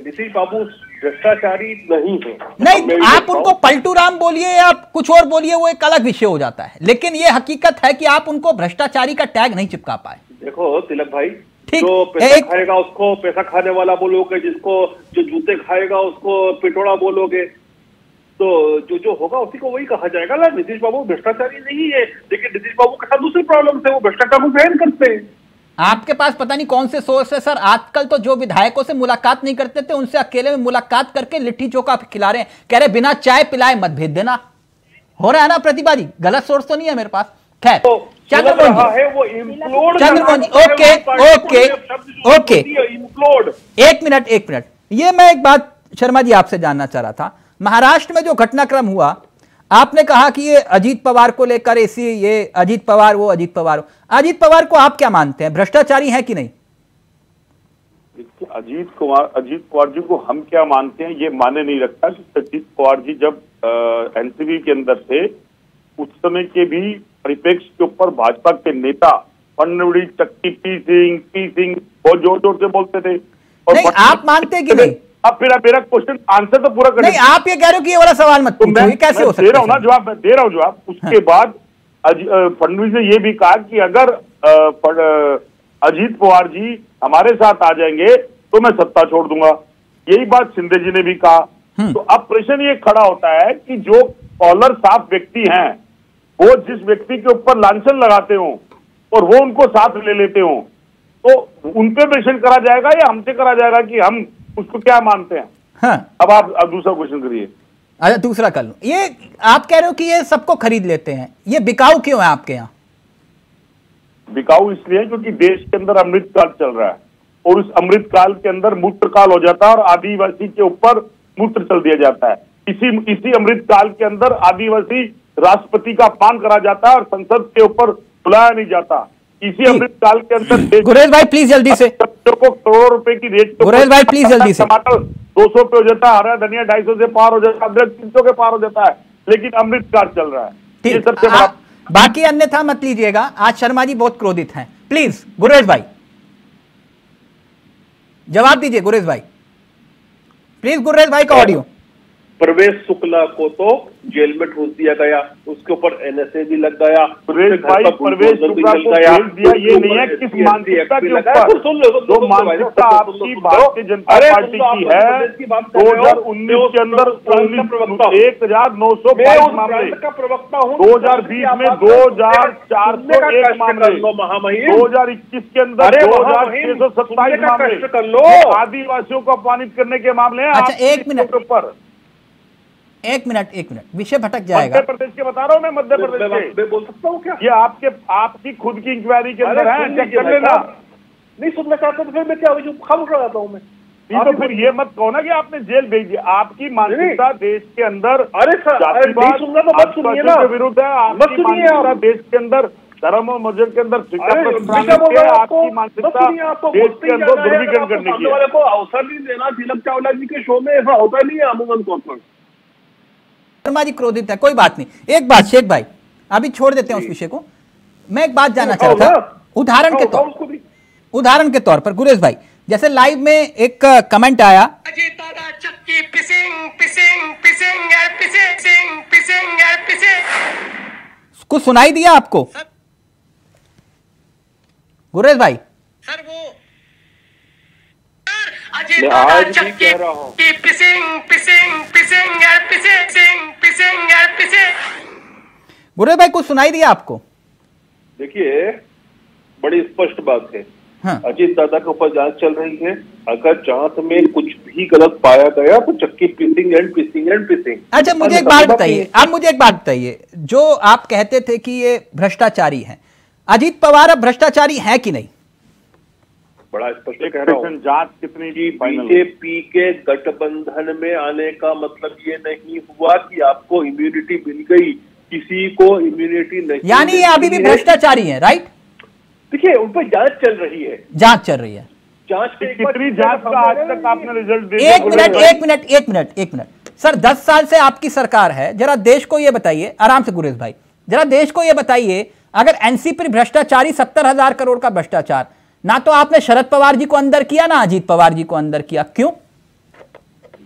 [SPEAKER 8] नीतीश बाबू भ्रष्टाचारी नहीं है।
[SPEAKER 6] नहीं, आप उनको पलटू राम बोलिए या कुछ और बोलिए, वो एक अलग विषय हो जाता है, लेकिन ये हकीकत है कि आप उनको भ्रष्टाचारी का टैग नहीं चिपका पाए।
[SPEAKER 8] देखो तिलक भाई, जो पैसा खाएगा उसको पैसा खाने वाला बोलोगे, जो जूते खाएगा उसको पिटोड़ा बोलोगे, तो जो होगा उसी को वही कहा जाएगा ना। नीतीश बाबू भ्रष्टाचारी नहीं है, लेकिन नीतीश बाबू के साथ दूसरी प्रॉब्लम है, वो भ्रष्टाचार को बैन करते हैं।
[SPEAKER 6] आपके पास पता नहीं कौन से सोर्स है सर, आजकल तो जो विधायकों से मुलाकात नहीं करते थे उनसे अकेले में मुलाकात करके लिट्टी चोखा खिला रहे हैं, कह रहे बिना चाय पिलाए मत भेज देना। हो रहा है ना प्रतिभा जी? गलत सोर्स तो नहीं है मेरे पास। खैर, चंद्रमोहन जी, ओके, एक मिनट, ये मैं एक बात शर्मा जी आपसे जानना चाह रहा था। महाराष्ट्र में जो घटनाक्रम हुआ, आपने कहा कि ये अजीत पवार को लेकर ये अजीत पवार वो अजीत पवार वो, अजीत पवार को आप क्या मानते हैं, भ्रष्टाचारी है कि नहीं?
[SPEAKER 8] अजीत पवार जी को हम क्या मानते हैं ये माने नहीं रखता कि अजीत पवार जी जब एनसीपी के अंदर थे उस समय के भी परिप्रेक्ष्य के ऊपर भाजपा के नेता फडणवीस, चक्की, पी सिंह बहुत जोर जोर से बोलते थे। और
[SPEAKER 6] नहीं, आप मानते कि नहीं?
[SPEAKER 8] अब फिर मेरा क्वेश्चन आंसर तो पूरा करें।
[SPEAKER 6] नहीं, आप ये कह रहे हो कि ये वाला सवाल मत पूछो, ये कैसे हो सकता है?
[SPEAKER 8] दे रहा हूं ना जवाब, मैं दे रहा हूं जवाब। उसके बाद फडणवीस ने ये भी कहा कि अगर अजीत पवार जी हमारे साथ आ जाएंगे तो मैं सत्ता छोड़ दूंगा, यही बात शिंदे जी ने भी कहा। तो अब प्रश्न ये खड़ा होता है कि जो कॉलर साफ व्यक्ति हैं वो जिस व्यक्ति के ऊपर लांछन लगाते हो और वो उनको साथ ले लेते हो तो उन पे प्रश्न करा जाएगा या हमसे करा जाएगा कि हम उसको क्या मानते हैं?
[SPEAKER 6] हाँ।
[SPEAKER 8] अब आप दूसरा क्वेश्चन करिए।
[SPEAKER 6] अच्छा, दूसरा कर लो। ये आप कह रहे हो कि ये सबको खरीद लेते हैं, ये बिकाऊ क्यों है आपके यहाँ?
[SPEAKER 8] बिकाऊ इसलिए क्योंकि देश के अंदर अमृतकाल चल रहा है और उस अमृतकाल के अंदर मूत्रकाल हो जाता है और आदिवासी के ऊपर मूत्र चल दिया जाता है। इसी अमृतकाल के अंदर आदिवासी राष्ट्रपति का अपमान करा जाता है और संसद के ऊपर बुलाया नहीं जाता। इसी अमृतकाल के अंदर
[SPEAKER 6] गुरेज भाई प्लीज जल्दी से,
[SPEAKER 8] को करोड़ों रुपए की रेट,
[SPEAKER 6] गुरेज भाई प्लीज जल्दी से।
[SPEAKER 8] टमाटर 200 पे हो जाता है, हरा धनिया 250 से पार हो जाता है, अदरक 300 के पार हो जाता है, लेकिन अमृतकाल चल रहा है। ये सबसे बड़ा।
[SPEAKER 6] बाकी अन्यथा मत लीजिएगा, आज शर्मा जी बहुत क्रोधित हैं। प्लीज गुरेज भाई जवाब दीजिए, गुरेज भाई प्लीज, गुरेज भाई का ऑडियो।
[SPEAKER 7] प्रवेश शुक्ला को तो जेल में ठूस दिया गया, उसके ऊपर एनएसए भी लग गया।
[SPEAKER 8] प्रवेश भाई प्रवेश शुक्ला को जेल दिया, ये नहीं है किस मानसिकता के ऊपर, जो मानसिकता आपकी भारतीय जनता पार्टी की है। 2019 के अंदर 1922 मामले, 2020 में 2401 मामले, 2021 के अंदर 2627 मामले आदिवासियों को अपमानित करने के मामले हैं।
[SPEAKER 6] अच्छा, एक मिनट, विषय भटक जाएगा।
[SPEAKER 8] मध्य प्रदेश के बता रहा हूँ मैं, मध्य प्रदेश के बोल सकता हूँ क्या? ये आपकी खुद की इंक्वायरी के अंदर है, चेक कर लेना।
[SPEAKER 7] नहीं सुनना चाहते तो फिर मैं क्या खामोश हो जाता हूँ मैं।
[SPEAKER 8] तो फिर ये मत कहो ना कि आपने जेल भेज दिया। आपकी मानसिकता देश के अंदर
[SPEAKER 7] नहीं सुनना तो मत सुनिए ना,
[SPEAKER 8] विरुद्ध है। आपकी मानसिकता देश के अंदर धर्म और मजहब के अंदर आपकी मानसिकता देश के अंदर ध्रुवीकरण करने की है।
[SPEAKER 7] को अवसर नहीं देना। तिलक चावला जी के शो में ऐसा होता नहीं है अमूमन तौर पर।
[SPEAKER 6] शर्मा जी क्रोधित है, कोई बात नहीं। एक बात शेख भाई, अभी छोड़ देते हैं उस विषय को। मैं एक बात जानना चाहता था, उदाहरण के तौर पर गुरेज भाई, जैसे लाइव में एक कमेंट आया, कुछ सुनाई दिया आपको गुरेज भाई?
[SPEAKER 12] सर वो
[SPEAKER 7] आज भी कह रहा हूं
[SPEAKER 6] गुरेज भाई, कुछ सुनाई दिया आपको?
[SPEAKER 7] देखिए बड़ी स्पष्ट बात है।
[SPEAKER 6] हाँ।
[SPEAKER 7] अजीत दादा के ऊपर जांच चल रही है। अगर जांच में कुछ भी गलत पाया गया तो चक्की पिसिंग एंड पिसिंग एंड पिसिंग।
[SPEAKER 6] अच्छा, मुझे एक बात बताइए, आप मुझे एक बात बताइए, जो आप कहते थे कि ये भ्रष्टाचारी है, अजीत पवार अब भ्रष्टाचारी है कि नहीं?
[SPEAKER 7] बड़ा स्पष्ट कह रहा हूं।
[SPEAKER 8] जांच कितनी
[SPEAKER 7] बीजेपी के गठबंधन में आने का मतलब ये नहीं हुआ कि आपको इम्यूनिटी मिल गई, किसी को इम्यूनिटी नहीं,
[SPEAKER 6] यानी ये अभी भी भ्रष्टाचारी है, राइट?
[SPEAKER 7] देखिए उन पर जांच चल रही है।
[SPEAKER 6] जांच चल रही है।
[SPEAKER 7] जांच
[SPEAKER 8] कितनी जांच का आज तक आपने रिजल्ट दे?
[SPEAKER 6] एक मिनट सर, 10 साल से आपकी सरकार है, जरा देश को ये बताइए, आराम से गुरेज भाई, जरा देश को ये बताइए, अगर एनसीपी भ्रष्टाचारी 70,000 करोड़ का भ्रष्टाचार, ना तो आपने शरद पवार जी को अंदर किया, ना अजीत पवार जी को अंदर किया, क्यों?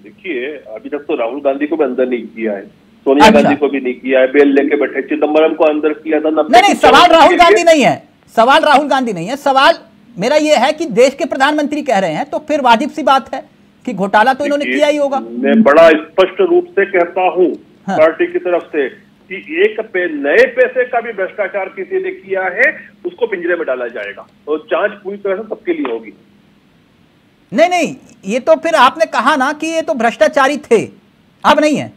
[SPEAKER 7] देखिए अभी तक तो राहुल गांधी को भी अंदर नहीं किया है, सोनिया गांधी को भी नहीं किया है, बेल लेके बैठे, चिदम्बरम को अंदर किया था।
[SPEAKER 6] नहीं, सवाल राहुल गांधी नहीं है, सवाल राहुल गांधी नहीं है, सवाल मेरा यह है कि देश के प्रधानमंत्री कह रहे हैं, तो फिर वाजिब सी बात है कि घोटाला तो इन्होंने किया ही होगा।
[SPEAKER 7] मैं बड़ा स्पष्ट रूप से कहता हूं पार्टी की तरफ से कि एक नए पैसे का भी भ्रष्टाचार किसी ने किया है उसको पिंजरे में डाला जाएगा और जांच पूरी तरह से सबके लिए होगी।
[SPEAKER 6] नहीं, ये तो फिर आपने कहा ना कि ये तो भ्रष्टाचारी थे, अब नहीं है।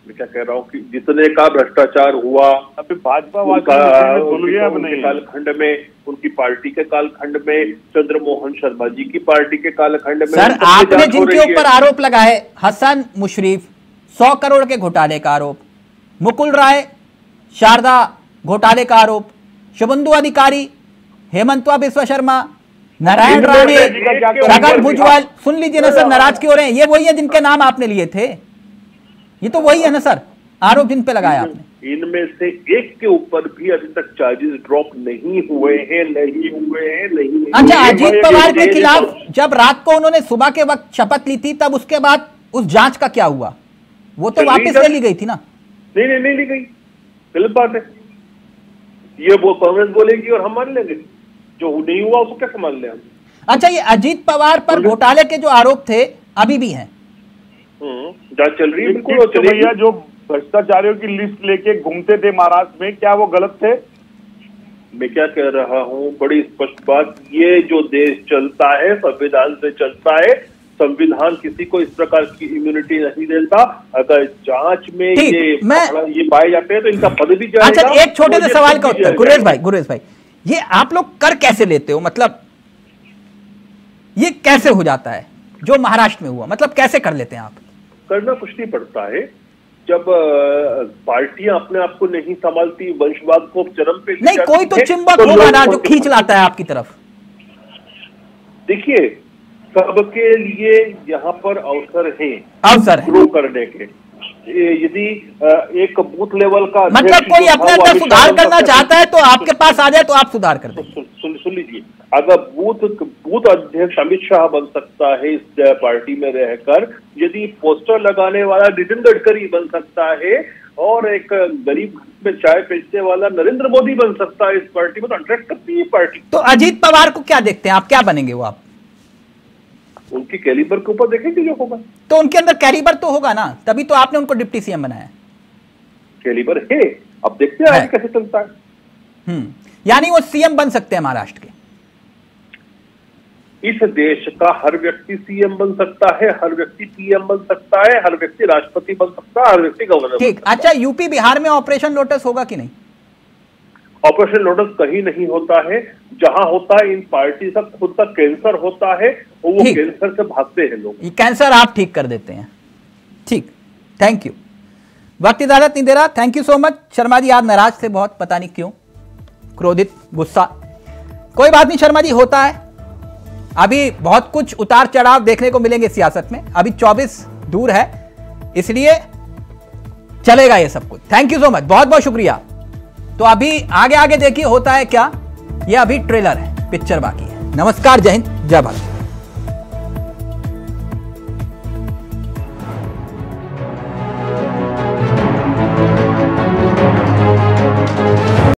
[SPEAKER 7] मैं क्या कह रहा हूँ कि जितने का भ्रष्टाचार हुआ
[SPEAKER 8] अभी भाजपा
[SPEAKER 7] कालखंड में, उनकी पार्टी के कालखंड में, चंद्रमोहन शर्मा जी की पार्टी के कालखंड में,
[SPEAKER 6] सर आपने जिनके ऊपर आरोप लगाए, हसन मुशरीफ 100 करोड़ के घोटाले का आरोप, मुकुल राय शारदा घोटाले का आरोप, शुभेंदु अधिकारी, हेमंतवा बिस्वा शर्मा, नारायण राणे, छगन भुजबल। सुन लीजिए ना सर, नाराज क्यों हो रहे हैं? ये वही है जिनके नाम आपने लिए थे, ये तो वही है ना सर, आरोप जिन पे लगाया आपने।
[SPEAKER 7] इनमें से एक के ऊपर भी अभी तक चार्जेस ड्रॉप नहीं हुए हैं।
[SPEAKER 6] अच्छा, अजीत पवार के खिलाफ जब रात को उन्होंने सुबह के वक्त शपथ ली थी, तब उसके बाद उस जांच का क्या हुआ? वो तो वापस ले ली गई थी ना?
[SPEAKER 7] नहीं ली गई, गलत बात है। ये वो कांग्रेस बोलेगी और हम मान लेंगे, जो नहीं हुआ उसको कैसे मान लें हम?
[SPEAKER 6] अच्छा, ये अजीत पवार पर घोटाले के जो आरोप थे अभी भी हैं?
[SPEAKER 7] जांच चल रही है। बिल्कुल
[SPEAKER 8] तो भैया जो भ्रष्टाचारियों की लिस्ट लेके घूमते थे महाराष्ट्र में, क्या वो गलत थे?
[SPEAKER 7] मैं क्या कह रहा हूँ, बड़ी स्पष्ट बात, ये जो देश चलता है संविधान से चलता है। संविधान किसी को इस प्रकार की इम्यूनिटी नहीं देता। अगर जांच में ये पाए जाते हैं तो इनका पद भी जाएगा।
[SPEAKER 6] अच्छा, एक छोटे से सवाल का उत्तर गुरेज भाई, ये आप लोग कर कैसे लेते हो? मतलब ये कैसे हो जाता है जो महाराष्ट्र में हुआ? मतलब कैसे कर लेते हैं आप?
[SPEAKER 7] करना कुछ नहीं पड़ता है। जब पार्टियां अपने आप को नहीं संभालती, वंशवाद को चरम पे
[SPEAKER 6] नहीं, कोई तो चिंबक होगा ना जो खींच लाता है आपकी तरफ।
[SPEAKER 7] देखिए, सबके लिए यहाँ पर अवसर है ग्रो करने के। यदि एक बूथ लेवल का
[SPEAKER 6] मतलब कोई अपने अंदर सुधार करना चाहता है तो आपके पास आ जाए तो आप सुधार कर दें।
[SPEAKER 7] सुन लीजिए, अगर बूथ अध्यक्ष अमित शाह बन सकता है इस पार्टी में रहकर, यदि पोस्टर लगाने वाला नितिन गडकरी बन सकता है और एक गरीब में चाय बेचने वाला नरेंद्र मोदी बन सकता है इस पार्टी में, तो अट्रैक्ट करती है पार्टी।
[SPEAKER 6] तो अजीत पवार को क्या देखते हैं आप? क्या बनेंगे वो? आप
[SPEAKER 7] उनकी कैलिबर के ऊपर देखेंगे जो होगा।
[SPEAKER 6] तो उनके अंदर कैलिबर तो होगा ना, तभी तो आपने उनको डिप्टी सीएम बनाया।
[SPEAKER 7] कैलिबर है, अब देखते हैं कैसे चलता है।
[SPEAKER 6] यानी वो सीएम बन सकते हैं महाराष्ट्र के?
[SPEAKER 7] इस देश का हर व्यक्ति सीएम बन सकता है, हर व्यक्ति पीएम बन सकता है, हर व्यक्ति राष्ट्रपति बन सकता है, हर व्यक्ति गवर्नर।
[SPEAKER 6] ठीक। अच्छा, यूपी बिहार में ऑपरेशन लोटस होगा कि नहीं?
[SPEAKER 7] ऑपरेशन लोटस कहीं नहीं होता है। जहां होता है इन पार्टी का खुद का कैंसर होता है और वो कैंसर से भागते हैं लोग।
[SPEAKER 6] ये कैंसर आप ठीक कर देते हैं। ठीक, थैंक यू। वक्त इजाजत नहीं दे रहा। Thank you so much. Sharma ji आज नाराज थे बहुत, पता नहीं क्यों, क्रोधित, गुस्सा। कोई बात नहीं शर्मा जी, होता है। अभी बहुत कुछ उतार चढ़ाव देखने को मिलेंगे सियासत में। अभी 24 दूर है, इसलिए चलेगा ये सब कुछ। थैंक यू सो मच, बहुत बहुत शुक्रिया। तो अभी आगे आगे देखिए होता है क्या। ये अभी ट्रेलर है, पिक्चर बाकी है। नमस्कार, जय हिंद, जय भारत।